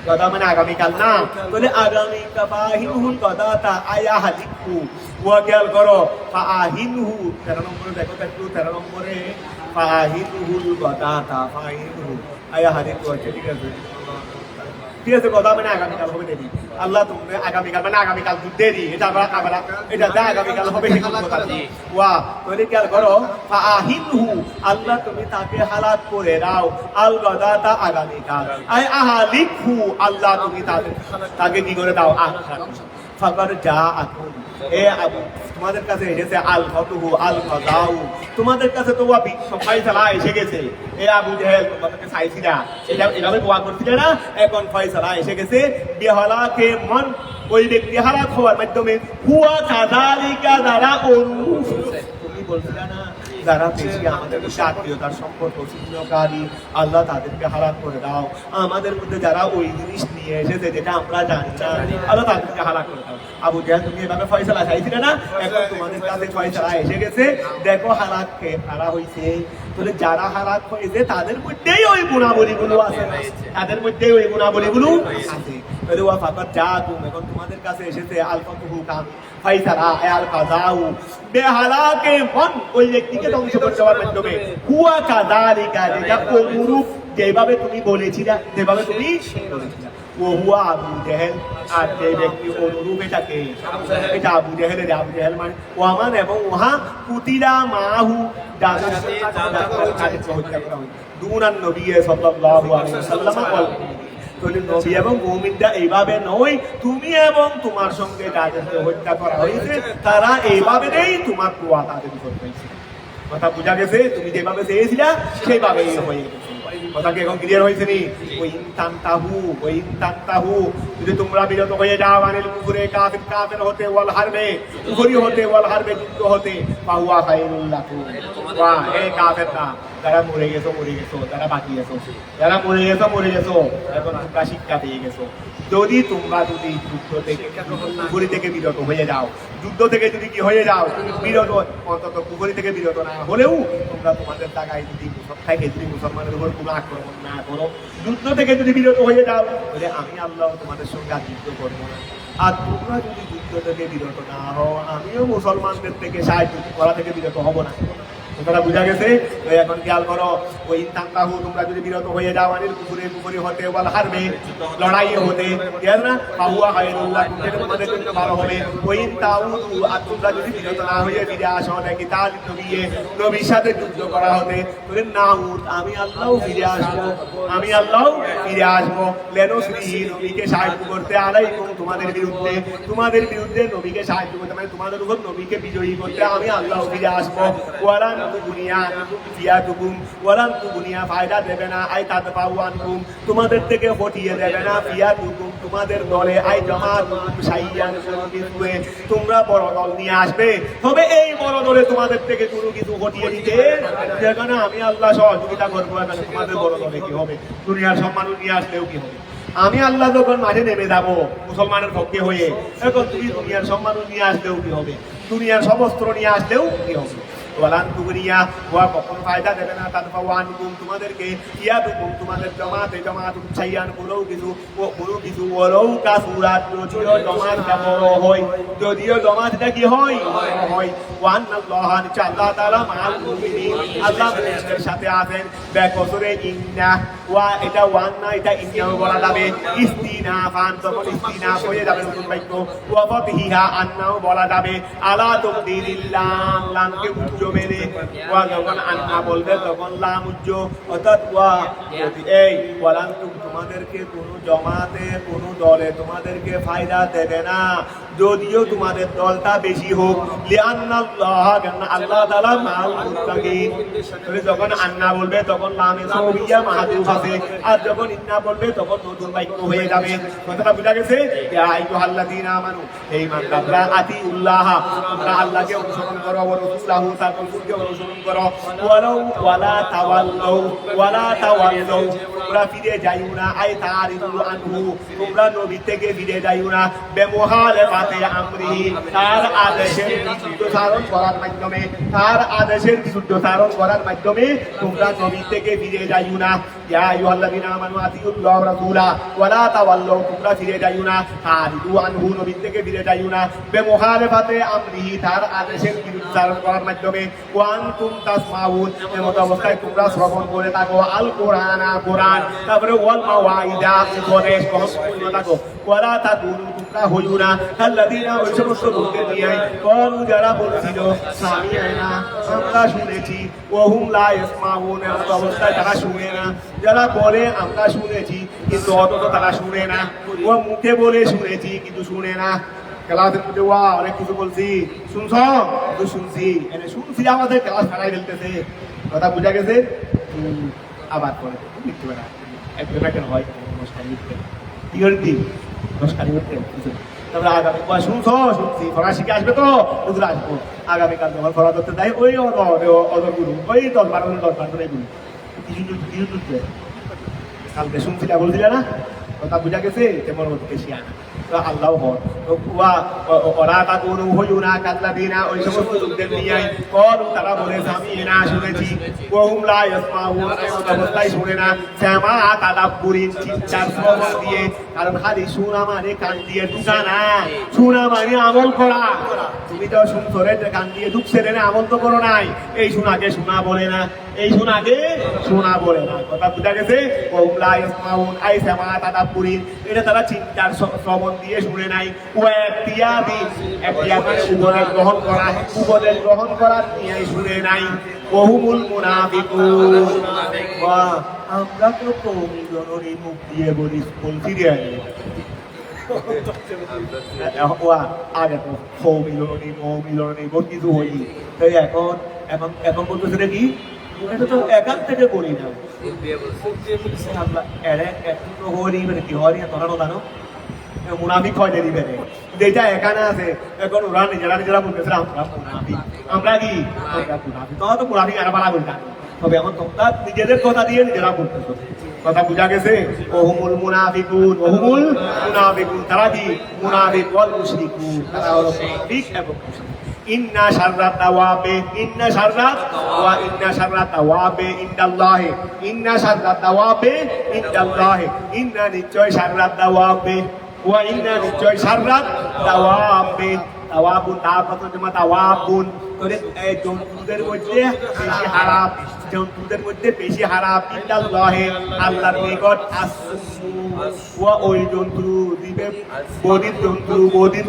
গদা মানে আগামীকাল না, তাহলে আগামীকাল ফাআহিনহুল গদাতা আই আহলিকু, ওয়া খেয়াল করো ফাআহিনহু 13 নম্বরে দেখো একটু 13 নম্বরে ফাআহিনহুল গদাতা ফাআহিনহু আই আহলিকু, ঠিক আছে ঠিক আছে, কথা মানে আগামীকাল হবে দেরি, আল্লাহ তুমি আগামীকাল মানে আগামীকাল দেরি, এটা আমরা এটা যা আগামীকাল হবে ওয়া তাহলে খেয়াল করো ফাআহিনহু আল্লাহ তুমি তাকে হালাক করে দাও, আল গদাতা আগামীকাল, আই আহলিকহু আল্লাহ তুমি তাকে কি করে দাও, ফাকার যা আকুন এ আবু তোমাদের কাছে এসেছে, আল ফাতুহু আল কাযাউ তোমাদের কাছে তো ফয়সালা এসে গেছে, এ আবু জেহেল তোমাদেরকে চাইছিলা, এটা এভাবে দোয়া করছিলে না, এখন ফয়সালা এসে গেছে, বিহালাকে মন ওই ব্যক্তি হালাক হওয়ার মাধ্যমে, হুয়া কাযালিকা যারা তুমি বলছিলে না যারা বেশি আমাদের মধ্যে আত্মীয়তার সম্পর্ক ছিন্নকারী, আল্লাহ তাদেরকে হালাক করে দাও, আমাদের মধ্যে যারা ওই জিনিস নিয়ে এসেছে যেটা আমরা জানি না, আল্লাহ তাদেরকে হালাক করে দাও। আবু জেহেল তুমি এভাবে ফয়সালা চাইছিলে না, এখন তোমাদের কাছে ফয়সালা এসে গেছে, দেখো হালাক কারা হয়েছে, তাহলে যারা হালাক হয়েছে তাদের মধ্যেই ওই গুণাবলীগুলো আছে, তাদের মধ্যেই ওই গুণাবলীগুলো আছে, তাহলে ওয়া ফাকাত জাআকুম এখন তোমাদের কাছে এসেছে, আল ফাতুহু কাম ফয়সালা আল কাযাউ বেহালাকে মন ওই ব্যক্তিকে ধ্বংস করে দেওয়ার মাধ্যমে, হুয়া কাযালিকা যেটা অনুরূপ যেভাবে তুমি বলেছিলা, যেভাবে তুমি বলেছিলা, ও হুয়া আবু জেহেল আর যে ব্যক্তি অনুরূপ এটাকে, এটা আবু জেহেলের, আবু জেহেল মানে ওয়ামান এবং ওহা কুতিলা মাহু হত্যা করা হয় দুনান নবী সাল্লাল্লাহু আলাইহি ওয়াসাল্লাম, তাহলে নবী এবং মুমিনরা এইভাবে নয়, তুমি এবং তোমার সঙ্গে যাদেরকে হত্যা করা হয়েছে তারা এইভাবেই তোমার দোয়া তাদের উপর হয়েছে। কথা বোঝা গেছে, তুমি যেভাবে চেয়েছিলা সেইভাবেই হয়ে গেছে। কথা কি এখন ক্লিয়ার হয়েছে নি? ওই ইনতান্তাহু যদি তোমরা বিরত হয়ে যাও আনিল কুফরে কাফির হতে ওয়াল হারবে কুফরি হতে ওয়াল হারবে যুদ্ধ হতে ফাহুয়া খায়রুল লাকুম। বাহ, এই কাফেররা যারা মরে গেছো যারা বাকি আছো, যারা মরে গেছো এখন তোমরা শিক্ষা পেয়ে গেছো। যদি যুদ্ধ থেকে কুফরি থেকে বিরত হয়ে যাও, যুদ্ধ থেকে যদি কি হয়ে যাও বিরত, অন্তত কুফরি থেকে বিরত না হলেও তোমরা তোমাদের জায়গায় যদি মুসলমানের উপর কোনো আক্রমণ না করো, যুদ্ধ থেকে যদি বিরত হয়ে যাও, তাহলে আমি আল্লাহ তোমাদের সঙ্গে আর যুদ্ধ করবো না। আর তোমরা যদি যুদ্ধ থেকে বিরত না হও, আমিও মুসলমানদের থেকে সাহায্য করা থেকে বিরত হব না। কথাটা বুঝা গেছে? এখন খেয়াল করো, ওই তাঙ্কাহু তোমরা যদি বিরত হয়ে যাও আনিল কুফরি হতে ওয়াল হারবে লড়াই হতে, ঠিক না? ফাহুয়া খায়রুল্লাহ, তোমাদের জন্য ভালো হবে। ওই তাউদু, আর তোমরা যদি বিরত না হয়ে ফিরে আসো নাকি তার নবীর সাথে যুদ্ধ করা হতে, বলে নাউদ, আমি আল্লাহ ফিরে আসবো লেনুসরিহি, নবীকে সাহায্য করতে আলাইকুম, তোমাদের বিরুদ্ধে নবীকে সাহায্য করতে, মানে তোমাদের উপর নবীকে বিজয়ী করতে আমি আল্লাহ ফিরে আসবো। ওয়ালান তুগুনিয়া ফায়দা দেবে না, আই তাদফাউ আনকুম, তোমাদের থেকে হটিয়ে দেবে না, ফিয়াতুকুম, তোমাদের দলে, আই জামাতুকুম শাইয়ান, তোমরা বড় দল নিয়ে আসবে, তবে এই বড় দলে তোমাদের থেকে কোনো কিছু হটিয়ে দিতে যেখানে আমি আল্লাহ সহযোগিতা করবো। এখানে তোমাদের বড় দলে কি হবে? দুনিয়ার সব মানুষ নিয়ে আসলেও কি হবে? আমি আল্লাহ যখন মাঠে নেমে যাবো মুসলমানের পক্ষে হয়ে, এখন তুমি দুনিয়ার সব মানুষ নিয়ে আসলেও কি হবে? দুনিয়ার সমস্ত নিয়ে আসলেও কি হবে? ওয়ালান তুগনিয়া, ওয়া কখনো ফায়দা দেবে না, তাদফাউ আনকুম, তোমাদেরকে, ইয়াতুকুম, তোমাদের জামাত শাইয়ান, কোনো কিছু ওয়ালাউ কাসুরাত, যদিও জামাতটা বড় হয়, কি হয় ওয়া আন্নাল্লাহা, নিশ্চয় আল্লাহ তাআলা মাআল মুমিনিন, আল্লাহ মুমিনদের সাথে আছেন। বেকসরে ইন্না, ওয়া এটা ওয়ান না, এটা ইন্নাও বলা যাবে, ইস্তিনাফান, তখন ইস্তিনাফ হয়ে যাবে নতুন বাক্য। ওয়া ফাতিহা, আন্নাও বলা যাবে, আলা তাকদিরিল্লাহ, লামকে উজ্জ মেনে, ওয়া যখন আন্না বলবে তখন লাম উজ্জ, অর্থাৎ ওয়া, এই ওয়ালান তোমাদেরকে কোনো জমাতে, কোনো দলে তোমাদেরকে ফায়দা দেবে না, যদিও তোমাদের দলটা বেশি হোক। লিআন্নাল্লাহ, আল্লাহ তাআলা মাআল মুত্তাকিন, যখন আন্না বলবে তখন লামে সাবিয়া মাহযুফ আছে, আর যখন ইন্না বলবে তখন নতুন বাক্য হয়ে যাবে। কথাটা বুঝা গেছে? ইয়া আইয়ুহাল্লাযীনা আমানু, এই ইমানদাররা, আতিউল্লাহ, তোমরা আল্লাহকে অনুসরণ করো, ওয়া রাসূলাহু, তার রাসূলকে অনুসরণ করো, ওয়ালা তাওয়াল্লাউ, তোমরা ফিরে যাইও না, আই তারিদু আনহু, তোমরা নবী থেকে ফিরে যাইও না, বেমুহালাফাতি আমরিহি, তার আদেশের বিরুদ্ধে ধারণ করার মাধ্যমে তোমরা নবী থেকে ফিরে যাইও না। ইয়া আইয়ুহাল্লাযীনা আমানু আতিউল্লাহ ওয়া রাসূলা ওয়ালা তাওয়াল্লাউ, তোমরা ফিরে যাইও না, তারিদু আনহু, নবী থেকে ফিরে যাইও না, বেমুহালাফাতি আমরিহি, তার আদেশের বিরুদ্ধে ধারণ করার মাধ্যমে, ওয়া আনতুম তাসমাউন, এমন অবস্থায় তোমরা শ্রবণ করে থাকো, আল কোরআন, তারপরে ওয়াল মাওয়াইদা, উপদেশ গ্রহণ করে থাকো, ওয়ালা তাকুনু, তোমরা হইও না, আল্লাযীনা, ওই সমস্ত লোকদের নিয়ে, কালু, যারা বলছিল, সামিআনা, আমরা শুনেছি, ওয়া হুম লা ইয়াসমাউন, এমন অবস্থায় তারা শুনে না, যারা বলে আমরা শুনেছি কিন্তু অথচ তারা শুনে না, ও মুখে বলে শুনেছি কিন্তু শুনে না। ক্লাসের মধ্যে ওয়া অনেক কিছু বলছি, শুনছি, আমাদের ক্লাস ফেলাই ফেলতেছে। কথা বুঝা গেছে? আবার করে লিখতে পারে একজন কেন হয় নমস্কারী লিখতে, কি করবি নমস্কারী লিখতে। তারপরে আগামী শুনছি ফরাসিকে আসবে তো, ওদের আসবো আগামীকাল যখন ফরা করতে দেয়, ওই অদর গুরু, ওই 10-12 গুরু কিছু কালকে শুনছিলা, বলছিলে না? কথা বুঝা গেছে? তেমন বেশি আনা আল্লাহ ওরা তা কোনো হইও না, কাল্লাযীনা, ওই সমস্ত লোকদের নিয়ে, কলু, তারা বলে, সামি'না, শুনেছি, ওয়া হুম লা ইয়াসমাউন, অবস্থায় শুনে না, সামা তাদাব্বুরিন, চিন্তার শ্রবণ দিয়ে, কারণ খালি শোনা মানে কান দিয়ে ঢুকা না, শোনা মানে আমল করা। তুমি তো শুনছো রে, কান দিয়ে ঢুকছে রে, আমল তো করো নাই, এই শোনাকে শোনা বলে না, এই শোনাকে শোনা বলে না। কথা বুঝা গেছে? ওয়া হুম লা ইয়াসমাউন, আই সামা তাদাব্বুরিন, এটা তারা চিন্তার শ্রবণ দিয়ে শুনে নাই। উপদেশ গ্রহণ করার নিয়ে শুনে নাই। বহুমুল মুনাফিকুন, আমরা তো কওমি জননী মুখ দিয়ে বলছি রে, আগে তো কওমি জননী বহুত কিছু হই, তাই এখন বলতেছে কি এটা তো একান থেকে করি না আল্লাহ এরে একটু তো হরি মানে কি হরি তোরা জানো মুনাফিক হয় দেরি বেড়ে যেটা এখানে আছে এখন ওরা নিজেরা বলতেছে আমরা মুনাফিক আমরা কি আমরা মুনাফিক তোমরা তো মুনাফিক আর বাড়া বলতে তবে এখন তোমরা নিজেদের কথা দিয়ে নিজেরা বলতেছো কথা বুঝা গেছে ওহুমুল মুনাফিকুন তারা কি মুনাফিক ওয়াল মুশরিকুন তারা হলো মুনাফিক এবং মুশরিক ইন্না শাররাত দাওয়াবে ইন্না শাররাত দাওয়াবে ইনদাল্লাহি ইন্না শাররাত দাওয়াবে ইনদাল্লাহি ইন্না নিশ্চয় শাররাত দাওয়াবে ওয়া ইন্না নিশ্চয় শাররাত দাওয়াবে দাওয়াবুন দাওয়াত জমা দাওয়াবুন করে এই জন্তুদের মধ্যে বেশি হারাম জন্তুদের মধ্যে বেশি হারাম ইনদাল্লাহি আল্লাহর নিকট আসসু ওয়া ওই জন্তু দিবে বদির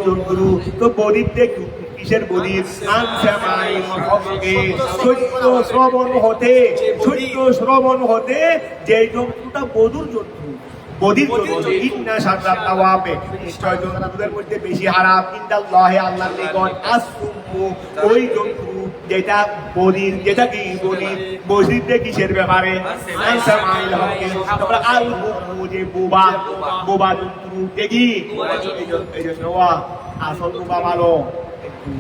জন্তু তো বদিরতে কিসের বদির আনসামাইল হকে সত্য শ্রবণ হতে যে জন্তুটা বদুর জন্তু বদির জন্তু ইন্না শাররাত দাওয়াবে নিশ্চয় জন্তুদের মধ্যে বেশি হারাম ইনদাল্লাহি আল্লাহর নিকট আসসু ওই জন্তু যেটা বদির যেটা কি বদিরতে কিসের ব্যাপারে আনসামাইল হকে তারপরে আল বুকু যে বোবা জন্তু দেখি এই জন্য আসল বোবা ভালো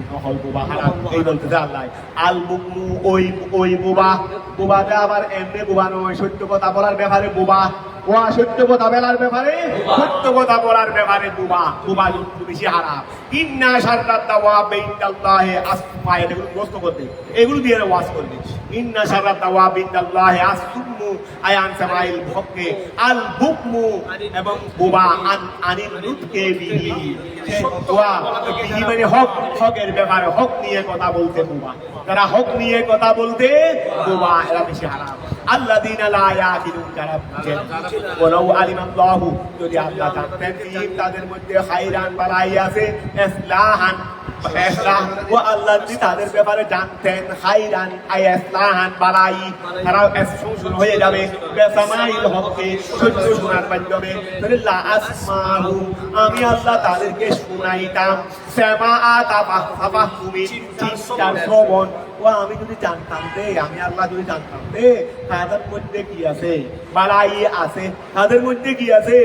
নহল বোবা হারাম এই বলতেছে আল্লাহ আল বুকমু ওই বোবাতে আবার এমনি বোবা নয় সত্য কথা বলার ব্যাপারে বোবা সত্য কথা বলার ব্যাপারে বোবা জন্তু বেশি হারাম ইন্না শাররাত দাওয়াবে ইনদাল্লাহি আসফা এগুলো প্রশ্ন করতে এগুলো দিয়ে ওয়াজ করবে ইন্না শাররাত দাওয়াবে ইনদাল্লাহি আসফু আয়ান সামাইল হককে আল বুকমু এবং বোবা আনিল লুতকে বিহি ওয়া বিহি মানে হকের ব্যাপারে হক নিয়ে কথা বলতে বোবা যারা হক নিয়ে কথা বলতে বোবা এরা বেশি হারাম আল্লাযীনা লা ইয়াকিলুন যারা বুঝে ওয়ালাউ আলিমাল্লাহু যদি আল্লাহ জানতেন তাদের মধ্যে খায়রান বালাই আছে ইসলাহান ওয়া আল্লাহ যদি তাদের ব্যাপারে জানতেন খায়রান ইসলাহান বালাই তারা সংশোধন হয়ে যাবে বেসামাইল হককে সত্য শোনার মাধ্যমে লা আসমাহু আমি আল্লাহ তাদেরকে শুনাইতাম সামাআত আফাহুমি চিন্তার শ্রবণ আমি যদি জানতাম আমি আল্লাহ যদি জানতাম তাদের মধ্যে কি আছে বালাই আছে তাদের মধ্যে কি আছে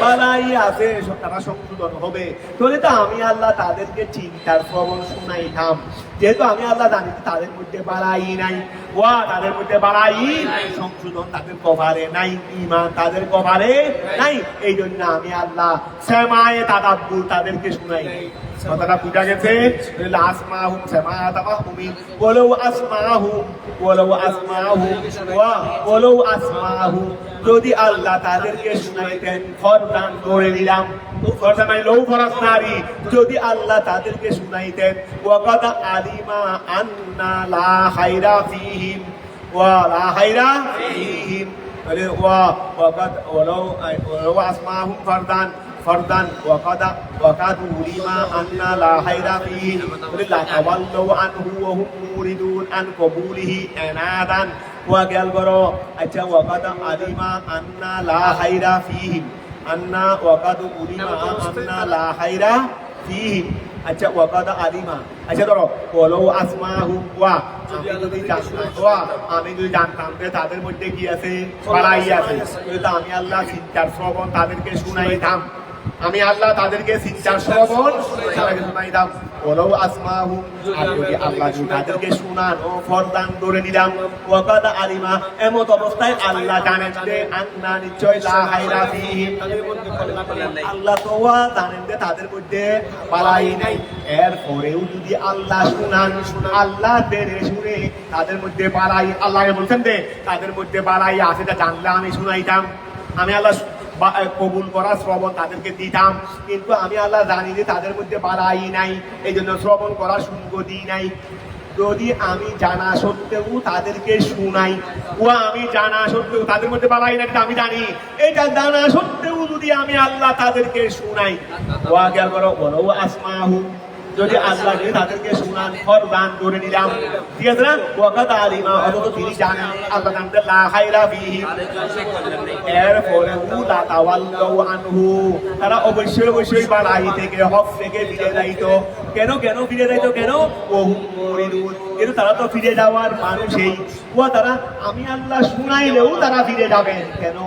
বালাই আছে তারা সংশোধন হবে তাহলে তো আমি আল্লাহ তাদেরকে চিন্তার শ্রবণ শুনাইতাম যেহেতু আমি আল্লাহ জানি তাদের মধ্যে বালাই নাই তাদের মধ্যে বালাই সংশোধন তাদের কভারে নাই ঈমান তাদের কভারে নাই এই জন্য আমি আল্লাহ সামায়ে তাদাব্বুর তাদেরকে শুনাই কথাটা বুঝা গেছে আসমাহুম সামাআত আফাহুমি ওয়ালাউ আসমাহু যদি আল্লাহ তাদেরকে শুনাইতেন ফরদান করে দিলাম ফরদান মানে লৌ ফরাস নারী যদি আল্লাহ তাদেরকে শুনাইতেন ওয়াকাদ আলিমা আন্না লা খায়রা ফীহিম ওয়াকাদ ওয়ালাউ আসমাহুম ফরদান ওয়াকাদ উলিমা আন্না লা খায়রা ফীহিম লা তাওয়াল্লু আনহু ওয়া হুম মুরিদুন আন কবুলিহি আনাদান ওয়া গেল করো আচ্ছা ওয়াকাদ আলিমা আন্না লা খায়রা ফীহিম আন্না ওয়াকাদ উলিমা আন্না লা খায়রা ফীহিম আচ্ছা ওয়াকাদ আলিমা আচ্ছা ধরো ওয়ালাউ আসমাহু আমি যদি জানতাম যে তাদের মধ্যে কি আছে বাড়াই আছে আমি আল্লাহ চিন্তার শ্রবণ তাদেরকে শুনাইতাম আমি আল্লাহ তাদেরকে চিন্তার শ্রবণ শুনাইতাম ওয়ালাউ আসমাহু আর যদি আল্লাহ তাদেরকে শুনান ও ফরদান করে দিলাম ওয়াকাদ আলিমা এমত অবস্থায় আল্লাহ জানেন যে আন্না নিশ্চয় লা খায়রা ফীহিম আল্লাহ তো জানেন যে তাদের মধ্যে বালাই নাই এরপরেও যদি আল্লাহ শুনান আল্লাহ জেনে শুনে তাদের মধ্যে বালাই আল্লাহকে বলছেন যে তাদের মধ্যে বালাই আছে তা জানলে আমি শুনাইতাম আমি আল্লাহ কবুল করা শ্রবণ তাদেরকে দিতাম কিন্তু আমি আল্লাহ জানি যে তাদের মধ্যে বালাই নাই এই জন্য শ্রবণ করার সুযোগ দিই নাই যদি আমি জানা সত্ত্বেও তাদেরকে শুনাই আমি জানা সত্ত্বেও তাদের মধ্যে বালাই নাই আমি জানি এটা জানা সত্ত্বেও যদি আমি আল্লাহ তাদেরকে শুনাই গেল করো বলো আসমাহু যদি আল্লাহ যদি তাদেরকে শুনান ফরদান করে নিলাম, ঠিক আছে না? ওয়াকাদ আলিমা, অথচ তিনি জানেন, আল্লাহ জানতেন লা খায়রা ফিহি, এরপরে লা তাওয়াল্লাউ আনহু, তারা অবশ্যই অবশ্যই বালাই থেকে হক থেকে ফিরে যাইতো। কেন কেন ফিরে যাইতো? কেন? ওহুম মুরিদুন, কিন্তু তারা তো ফিরে যাওয়ার মানুষই। তারা আমি আল্লাহ শুনাইলেও তারা ফিরে যাবেন। কেন?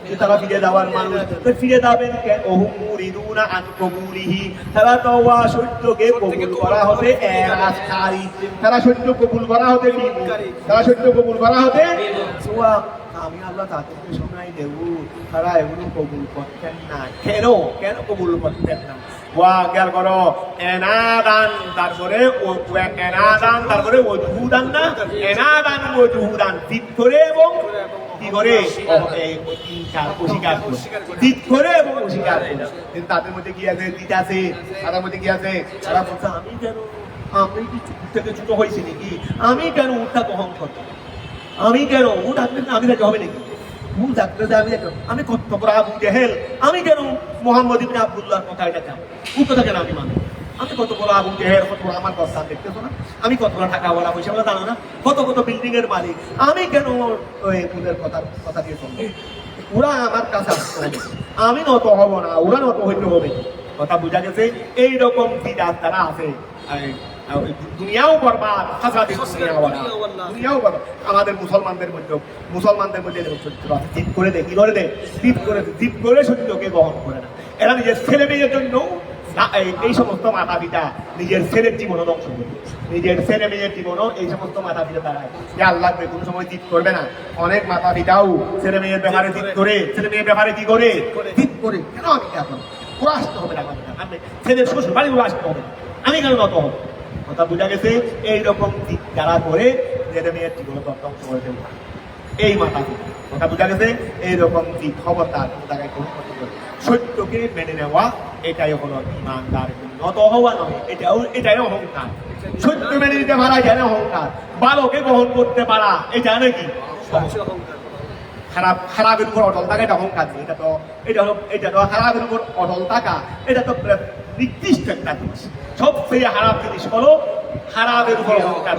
যে তারা ফিরে যাওয়ার মানুষ, তো ফিরে যাবেন কেন? ওহুম মুরিদুনা আন কবুলিহি, তারা তো সত্যকে কবুল করা হতে এরাসকারী, তারা সত্য কবুল করা হতে তারা সত্য কবুল করা হতে আমি আল্লাহ তাদেরকে শোনাই দেব, তারা এগুলো কবুল করতেন না। কেন কেন কবুল করতেন না? খেয়াল করো, এনাদান তারপরে এনাদান তারপরে ওজুহুদান, না এনাদান ওজুহুদান, জিদ করে এবং কি করে অস্বীকার জিদ করে এবং অস্বীকার। কিন্তু তাদের মধ্যে কি আছে? জিদ আছে। তাদের মধ্যে কি আছে? তারা বলছে আমি কেন, আমি কি থেকে ছোট হয়েছি নাকি? আমি কেন উঠটা গ্রহণ করবো? আমি কেন ও ডাকলে আমি দেখতে হবে নাকি? ও ডাকলে আমি দেখো, আমি কত বড় আবু জেহেল, আমি কেন মোহাম্মদ ইবনে আব্দুল্লাহর কথা এটা কেন? ও কথা কেন আমি মানি? আমি কত বড় আবু জেহেল, কত বড় আমার কথা দেখতেছো না? আমি কত বড় টাকাওয়ালা, পয়সাওয়ালা, জানো না? কত কত বিল্ডিং এর মালিক, আমি কেন ওদের কথা দিয়ে চলবো? ওরা আমার কাছে আসতে হবে, আমি নত হব না, ওরা নত হইতে হবে। কথা বোঝা গেছে? এইরকম বিদাত তারা আছে। দুনিয়াও বরবাদ, দুনিয়াও বরবাদ। আমাদের মুসলমানদের মধ্যে জিদ করে দেয়, কি করে দেয়? জিদ করে সত্যকে গ্রহণ করে না। এরা নিজের ছেলে মেয়ের জন্য এই সমস্ত মাতা পিতা নিজের ছেলের জীবনও ধ্বংস করে, নিজের ছেলে মেয়ের জীবনও এই সমস্ত মাতা পিতা দাঁড়ায় যে আল্লাহ কোনো সময় জিদ করবে না। অনেক মাতা পিতাও ছেলে মেয়ের ব্যাপারে জিদ করে, ছেলে মেয়ের ব্যাপারে কি করে? জিদ করে। কেন আমি এখন ওরা আসতে হবে না, ছেলের শ্বশুর বাড়ি ওরা আসতে হবে, আমি কেন নত হব? কথা বোঝা গেছে? এইরকম দিক যারা করে ছেলে মেয়ের জীবন ধ্বংস করে দেবে এই মাথা পিতা। কথা বোঝা গেছে? এইরকম দিক খবরদার জায়গায় কোনো ক্ষতি করে। সত্যকে মেনে নেওয়া এটাই হলো ইমানদার, নত হওয়া নয়। এটাই অহংকার। সত্য মেনে নিতে পারা এটা অহংকার, ভালোকে গ্রহণ করতে পারা এটা নাকি খারাপের উপর অটল থাকা, এটা অহংকার। এটা তো খারাপের উপর অটল থাকা, এটা তো নির্দিষ্ট একটা জিনিস। সবচেয়ে খারাপ জিনিস হলো খারাপের উপর অহংকার।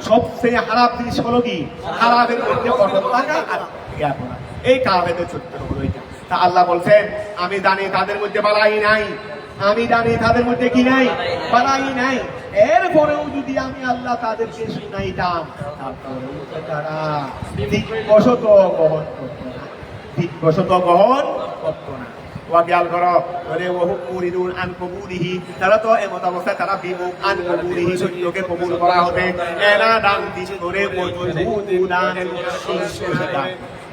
সবচেয়ে খারাপ জিনিস হলো কি? খারাপের মধ্যে অটল থাকা আর ইয়া করা। এই কাফেরদের চরিত্র হলো এটা। তা আল্লাহ বলছেন আমি জানি তাদের মধ্যে বালাই নাই, আমি জানি তাদের মধ্যে কি নাই? বালাই নাই। এরপরেও যদি আমি আল্লাহ তাদেরকে শুনাইতাম, তারপরেও তারা দিগ্বশত গ্রহণ করতো না, দিগ্বশত গ্রহণ করতো না। খেয়াল করো, তারা তো এমত অবস্থায় তারা বিমুখ, আন কবুলিহি, সত্যকে কবুল করা হবে এনা দান দিন করে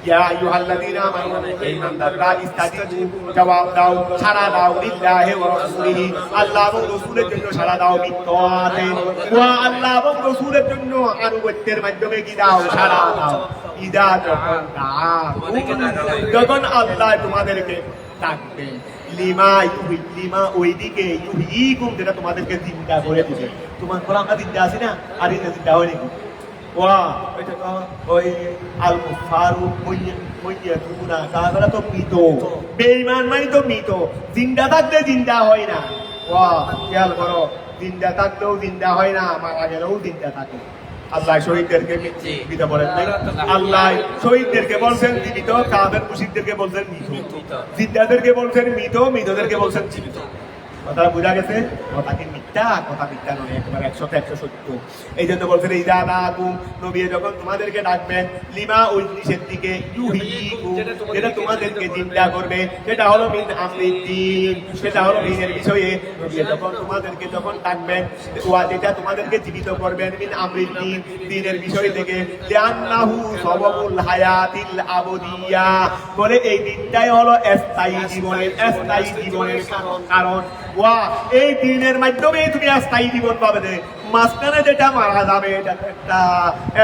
ইয়া আইয়ুহাল্লাযীনা আমানু ঈমানদাররা ইস্তাজিবু, জবাব দাও, সাড়া দাও, লিল্লাহি ওয়া রাসূলিহি, আল্লাহ এবং রাসূলের জন্য সাড়া দাও, বিত্তওয়াতে ওয়া আল্লাহ এবং রাসূলের জন্য আনুগত্যের মাধ্যমে কি দাও? সাড়া দাও। ইদা যখন আল্লাহ তোমাদেরকে ডাকবেন, লিমা ওইদিকে ইউহয়িকুম, যেটা তোমাদেরকে জিন্দা করে দিবে। তোমার পর আমরা জিন্দা আছি না, আর এটা জিন্দা হয় নাকি? বেঈমান মানে তো মৃত, জিন্দা থাকলে জিন্দা হয় না। খেয়াল করো, জিন্দা থাকলেও জিন্দা হয় না, মারা গেলেও জিন্দা থাকে। আল্লাহ শহীদদেরকে জীবিত বলেন নাই, আল্লাহ শহীদদেরকে বলছেন জীবিত, কাফের মুশরিকদেরকে বলছেন মৃত, জিন্দাদেরকে বলছেন মৃত, মৃতদেরকে বলছেন জীবিত। কথা বোঝা গেছে? কথা কি মিথ্যা? কথা মিথ্যা নয়, একেবারে 100% সত্য। এই জন্য বলছেন ইদা দাকুম, নবী যখন তোমাদেরকে ডাকবেন, লিমা ওই জিনিসের দিকে ইউহয়িকুম, যেটা তোমাদেরকে জিন্দা করবে, সেটা হলো মিন আমরিদ্দিন, সেটা হলো দ্বীনের বিষয়ে। নবী যখন তোমাদেরকে যখন ডাকবেন, যেটা তোমাদেরকে জীবিত করবেন, মিন আমরিদ্দিন, দ্বীনের বিষয় থেকে, লিআন্নাহু সাবাবুল হায়াতিল আবদিয়া, বলে এই দিনটাই হলো স্থায়ী জীবনের কারণ। এই দিনের মাধ্যমে তুমি স্থায়ী জীবন পাবে। মাঝখানে যেটা মারা যাবে, এটা একটা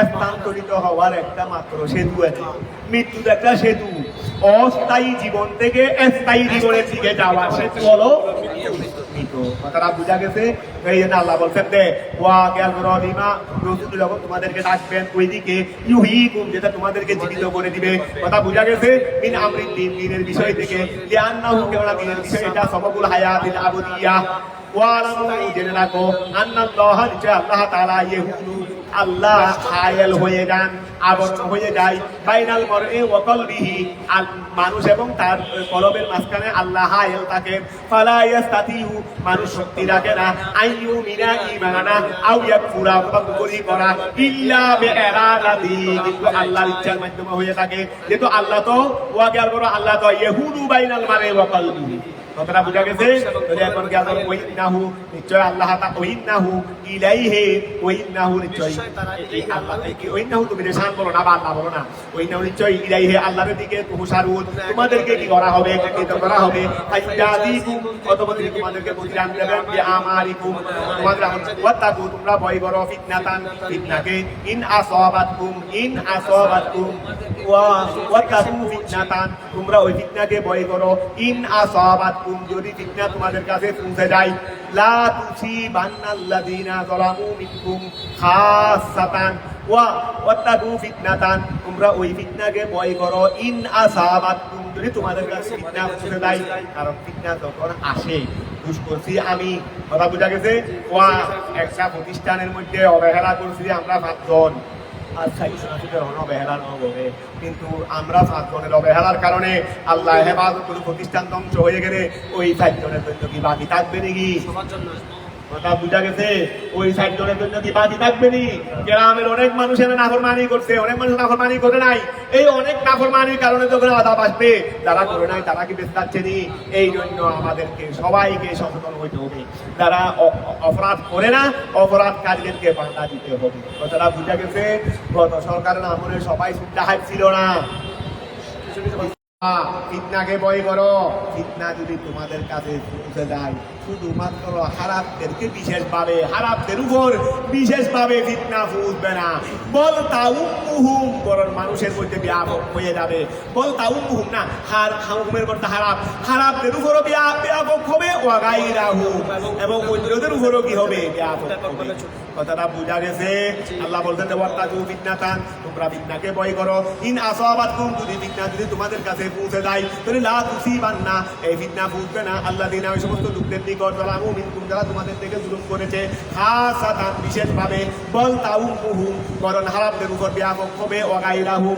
স্থানান্তরিত হওয়ার একটা মাত্র সেতু আছে। মৃত্যু একটা সেতু, অস্থায়ী জীবন থেকে স্থায়ী জীবনের দিকে যাওয়ার সেতু হলো মৃত্যু। কথাটা বুঝা গেছে? এই জন্য আল্লাহ বলছেন যে যখন তোমাদেরকে ডাকবেন ওইদিকে ইউহয়িকুম, যেটা তোমাদেরকে জীবিত করে দিবে। কথা বুঝা গেছে? মিন আমরিদ্দিন, দ্বীনের বিষয় থেকে, লিআন্নাহু, কেননা দ্বীনের বিষয় এটা সাবাবুল হায়াতিল আবদিয়া, ওয়ালামু জেনে রাখো আন্নাল্লাহ নিশ্চয় আল্লাহ তাআলা ইয়াহুলু আল্লাহ হায়াল হয়ে যান আবদ্ধ হয়ে যায় বাইনাল মারই ওয়া কলবিহি আল মানুষ এবং তার কলবের মাঝখানে আল্লাহ হায়াল থাকে ফালা ইয়াস্তাতিউ মানুষ শক্তি রাখে না আইয়ু মিনা ঈমানা আও ইয়াকফুরা কুফরি করা ইল্লা বিইরাদাতি কিন্তু আল্লাহর ইচ্ছার মাধ্যমে হয়ে থাকে যেহেতু আল্লাহ তো ওয়া গেল বড় আল্লাহ তো ইয়াহুলু বাইনাল মারই ওয়া কলবিহি কথাটা বুঝা গেছে তাহলে এখন কি আল্লাহ ওয়াইনাহু নিশ্চয় আল্লাহ তা ওয়াইনাহু ইলাইহি ওয়াইনাহু নিশ্চয় এই আল্লাহ কি ওয়াইনাহু তুমি রেশান বলো না বা আল্লাহ বলো না ওয়াইনাহু নিশ্চয় ইলাইহি আল্লাহর দিকে তুহসারুন তোমাদেরকে কি করা হবে কি করা হবে ফাইয়াদিকুম অতঃপর তিনি তোমাদেরকে প্রতিদান দেবেন বি আমারিকুম তোমাদের ওয়াতাকু তোমরা ভয় করো ফিতনাতান ফিতনাকে ইন আসাবাতকুম ওয়াতাকু ফিতনাতান তোমরা ওই ফিতনাকে ভয় করো ইন আসাবাতকুম যদি ফিতনা তোমাদের কাছে পৌঁছে যায় লা তুসিবান্নাল্লাযীনা যালামু মিনকুম খাসাতান ওয়াতাকু ফিতনাতান তোমরা ওই ফিতনাকে ভয় করো ইন আসাবাতকুম যদি তোমাদের কাছে ফিতনা পৌঁছে যায় কারণ ফিতনা যখন আসে দুষ্কর্ষী আমি কথা বুঝা গেছে ওয়া একটা প্রতিষ্ঠানের মধ্যে অবহেলা করছি আমরা 5 জন আর 680 জন অবহেলা নবে কিন্তু আমরা 5 জনের অবহেলার কারণে আল্লাহ হেফাজত করে প্রতিষ্ঠান ধ্বংস হয়ে গেলে ওই 4 জনের জন্য কি বাকি থাকবে নাকি সবার জন্য কথা বুঝা গেছে ওই 4 জনের জন্য কি বাকি থাকবে নি গ্রামের অনেক মানুষের নাফরমানি করছে অনেক মানুষ নাফরমানি করে নাই এই অনেক নাফরমানির কারণে যখন আযাব আসবে যারা করে নাই তারা কি বেঁচে যাচ্ছে নি এই জন্য আমাদেরকে সবাইকে সচেতন হইতে হবে যারা অপরাধ করে না অপরাধকারীদেরকে বাধা দিতে হবে কথাটা বুঝা গেছে গত সরকারের আমলে সবাই সুবিধা ছিল না ফিতনাকে ভয় করো ফিতনা যদি তোমাদের কাছে পৌঁছে যায় শুধুমাত্র হারাপদেরকে হারাপদের উপর বিশেষভাবে ফিতনা পৌঁছবে না বল তাউম্মুহুম বরং মানুষের মধ্যে ব্যাপক হয়ে যাবে বল তাউম্মুহুম না হুকুমের করতে হারাপদের উপরও ব্যাপক হবে ওয়া গায়রাহুম এবং অন্যদের উপরও কি হবে ব্যাপক হবে কথাটা বুঝা গেছে আল্লাহ বলতেন ওয়াত্তাকু ফিতনাতান তোমরা ফিতনাকে ভয় করো ইন আসাবাতকুম যদি ফিতনা যদি তোমাদের কাছে পৌঁছে যায় তাহলে লা তুসিবান্না এই ফিতনা পৌঁছবে না আল্লাযীনা ওই সমস্ত লোকদের নিকট যালামু মিনকুম যারা তোমাদের থেকে জুলুম করেছে খাসাতান বিশেষভাবে বল তাউম্মুহুম বরং হারাপদের উপর ব্যাপক হবে ওয়া গায়রাহুম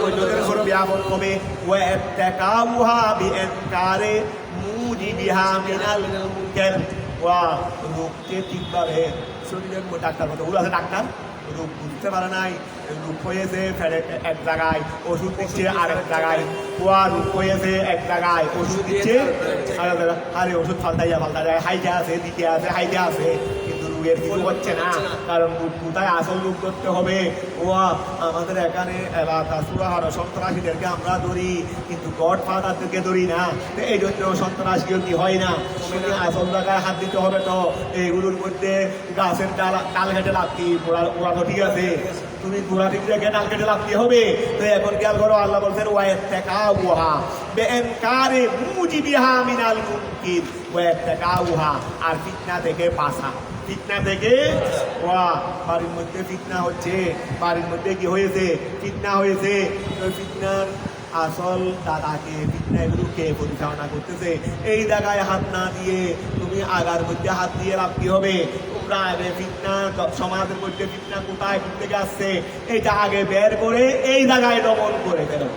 অন্যদের উপর ব্যাপক হবে ওয়া ইত্তাকাউহা বিইনকারে মুজিবিহা মিনাল মুনকার ওয়া রোগকে ঠিকভাবে শরীরের ডাক্তার মতো ওগুলো আছে ডাক্তার রোগ বুঝতে পারে নাই রোগ হয়েছে এক জায়গায় ওষুধ দিচ্ছে আরেক জায়গায় কোয়া রোগ হয়েছে এক জায়গায় ওষুধ দিচ্ছে আরে ওষুধ ফালতা যায় হাইটে আছে দিকে আছে হাইটে আছে কিন্তু রোগের কিছু হচ্ছে না কারণ রোগ কোথায় আসল রোগ করতে হবে ওয়া আমাদের এখানে এলাকা সুরাহার সন্ত্রাসীদেরকে আমরা ধরি কিন্তু গড ফাদারদেরকে ধরি না এই জন্য সন্ত্রাসীও কি হয় না আসল জায়গায় হাত দিতে হবে তো এইগুলোর মধ্যে গাছের ডাল কেটে লাগতি ওরা তো ঠিক আছে তুমি গোড়া ঠিক রেখে ডাল কেটে লাগতে হবে তো এখন খেয়াল করো আল্লাহ বলছেন ওয়াইত্তাকাউহা বিইনকারি মুজিবিহা মিনাল মুনকির ওয়াইত্তাকাউহা আর ফিতনা থেকে বাঁচা ফিতনা থেকে বাড়ির মধ্যে ফিতনা হচ্ছে বাড়ির মধ্যে কি হয়েছে ফিতনা হয়েছে ওই ফিতনার আসল দাদাকে ফিতনা এগুলো কে পরিচালনা করতেছে এই জায়গায় হাত না দিয়ে তুমি আগার মধ্যে হাত দিয়ে রাখতে হবে তোমরা আগে ফিতনা সমাজের মধ্যে ফিতনা কোথায় থেকে আসছে এইটা আগে বের করে এই জায়গায় দমন করে ফেলো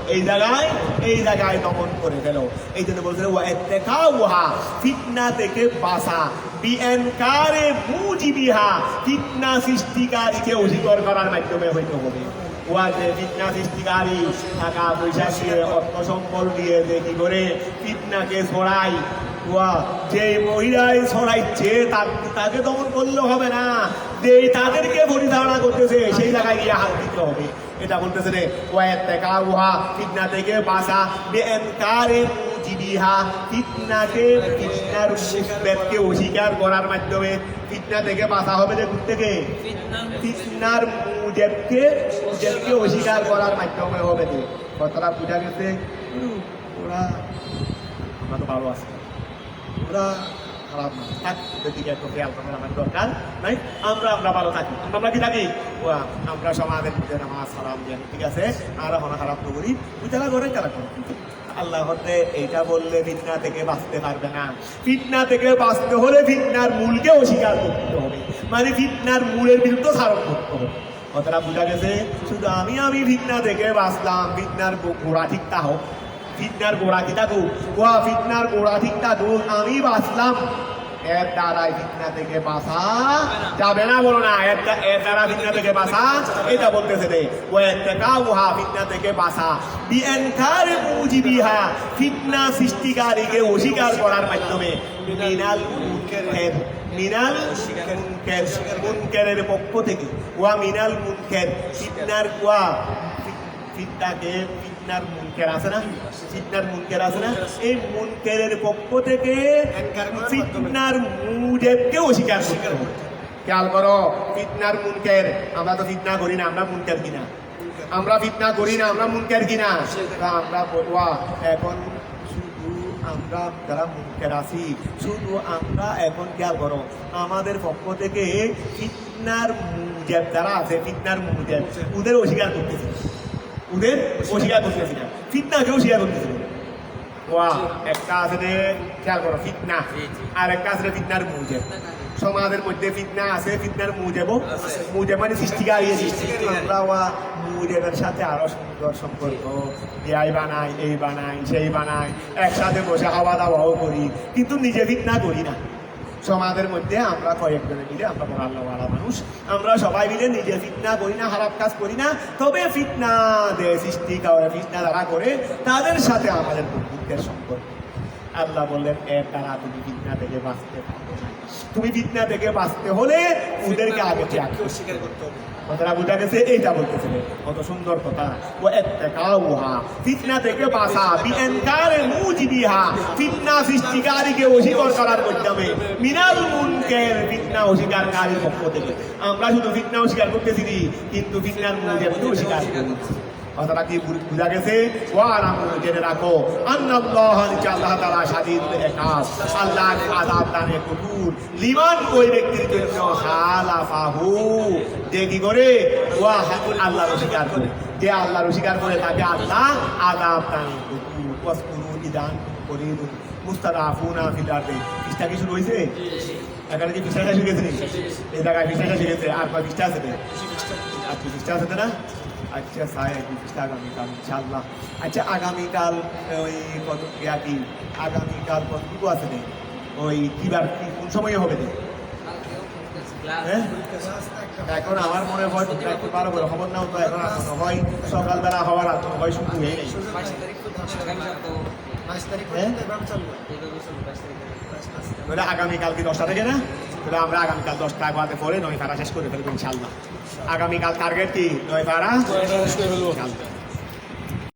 এই জায়গায় দমন করে ফেলো এই জন্য বলছে ওয়াইত্তাকাউহা ফিতনা থেকে বাঁচা বিইনকারে মুজিবিহা ফিতনা সৃষ্টিকারীকে অস্বীকার করার মাধ্যমে হইতে হবে ওয়াজে ফিতনা সৃষ্টিকারী টাকা পয়সা দিয়ে অর্থ সম্পদ দিয়ে দেখি করে ফিতনাকে ছড়াই ওয়া যে মহিলাই ছড়াইছে তাকে দমন করলে হবে না যে তাদেরকে পরিচালনা করতেছে সেই জায়গায় গিয়ে হাত দিতে হবে এটা বলতেছে রে ওয়াইত্তাকাউহা ফিতনা থেকে বাঁচা বিইনকারে মুজিবিহা ফিতনার মুসবেতকে অস্বীকার করার মাধ্যমে ফিতনা থেকে বাঁচা হবে যে থেকে ফিতনার মুজেবকে অস্বীকার করার মাধ্যমে হবে যে কথাটা বুঝা গেছে ওরা আমরা তো ভালো আছি ওরা খারাপ না থাক দিকে একটু খেয়াল করার আমার দরকার নাই আমরা ভালো থাকি আমরা কি থাকি আমরা সমাজের মধ্যে নামাজ হারাম জানি ঠিক আছে আর আমরা খারাপ তো করি যারা করে তারা করে আল্লাহ হতে এইটা বললে ফিতনা থেকে বাঁচতে পারবে না। ফিতনা থেকে বাঁচতে হলে ফিতনার মূলকে অস্বীকার করতে হবে, মানে ফিতনার মূলের বিরুদ্ধে ধারণ করতে হবে। কথাটা বোঝা গেছে? শুধু আমি ফিতনা থেকে বাঁচলাম, ফিতনার গোড়া ঠিক হোক, ফিতনার গোড়া কি থাকুক, ফিতনার গোড়া ঠিক থাকুক, আমি বাঁচলাম, এর দ্বারাই ফিতনা থেকে বাঁচা যাবে না। বলো না, এর দ্বারা ফিতনা থেকে বাঁচা, এটা বলতেছে রে। ওয়া ফিতনা থেকে বাঁচা বিএনকার মুজিবিহা, ফিতনা সৃষ্টিকারীকে অস্বীকার করার মাধ্যমে, মিনাল মুনকার, মিনাল মুনকার, মুনকারের পক্ষ থেকে, ওয়া মিনাল মুনকার, ফিতনার ফিতনাকে, ফিতনার মুনকার আছে না, ফিতনার মুনকার আছে না, এই মুনকারের পক্ষ থেকে ফিতনার মুজিবকে অস্বীকার করতে হবে। খেয়াল করো, ফিতনার মুনকার, আমরা তো ফিতনা করি না, আমরা মুনকার কিনা, আমরা ফিতনা করি না, আমরা মুনকার কিনা, আমরা এখন শুধু আমরা যারা মুনকার আছি, শুধু আমরা এখন খেয়াল করো, আমাদের পক্ষ থেকে ফিতনার মুজিব যারা আছে, ফিতনার মুজিব, ওদের অস্বীকার করতেছি, ওদের অস্বীকার করতেছি না, ফিতনাকে অস্বীকার করতেছি। একটা আছে খেয়াল করো ফিতনা, আর একটা আছে ফিতনার মুজিব। সমাজের মধ্যে ফিতনা আছে, ফিতনার মুজিব, মুজিব মানে সৃষ্টিকারী। আমরা মুজিবের সাথে আরো সুন্দর সম্পর্ক, এই বানাই, এই বানাই, সেই বানাই, একসাথে বসে খাওয়া দাওয়াও করি, কিন্তু নিজে ফিতনা করি না। সমাজের মধ্যে আমরা কয়েকজনে মিলে, আমরা বড় আল্লাহওয়ালা মানুষ, আমরা সবাই মিলে নিজে ফিতনা করি না, খারাপ কাজ করি না, তবে ফিতনা সৃষ্টি করে, ফিতনা যারা করে তাদের সাথে আমাদের বন্ধুত্বের সম্পর্ক। আল্লাহ বললেন, এর দ্বারা তুমি ফিতনা থেকে বাঁচতে পারবে না। তুমি ফিতনা থেকে বাঁচতে হলে ওদেরকে আগে অস্বীকার করতে হবে। কথাটা বোঝা গেছে? এইটা বলতেছিল, কত সুন্দর কথা। ফিতনা থেকে বাঁচা বিএনকারে মুজিবিহা, ফিতনা সৃষ্টিকারীকে অস্বীকার করার মাধ্যমে, মিনাল মুনকার, ফিতনা অস্বীকারীর পক্ষ থেকে। আমরা শুধু ফিতনা অস্বীকার করতেছি, কিন্তু ফিতনার মুজিবকে অস্বীকার করছি। কথাটা কি বুঝা গেছে? জেনে রাখো, আল্লাহ তাআলা শাদীদুল ইকাব, আল্লাহর আযাব দানে কঠোর, লিমান ওই ব্যক্তির জন্য খালাফাহু, যে কি করে আল্লাহর অস্বীকার করে, যে আল্লাহর অস্বীকার করে তাকে আল্লাহ আযাব দানে কঠোর। ওয়াসকুরু ইদান করিদুন মুস্তাদাফুনা ফিল আরদি। পৃষ্ঠা কি শুরু হয়েছে? এখানে কি পৃষ্ঠাটা শিখেছে? এই জায়গায় পৃষ্ঠাটা শিখেছে, আর কয় পৃষ্ঠা আছে? আর পৃষ্ঠা আছে না? আচ্ছা আগামীকাল ইনশাআল্লাহ। আচ্ছা আগামীকাল ওই কত কি আগামীকাল কতটুকু আছে রে? ওই কিবার কোন সময় হবে রে? হ্যাঁ, এখন আমার মনে হয় একটু পারো বলে খবর নাও তো, এখন আসনো হয় সকালবেলা হওয়ার আর হয় শুরু হয়ে নেই। আগামীকাল কি 10টা থেকে না? তাহলে আমরা আগামীকাল 10টা বাদে পরে 9 পারা শেষ করে ফেলবো ইনশাআল্লাহ। আগামীকাল টার্গেট কি? 9 পারা।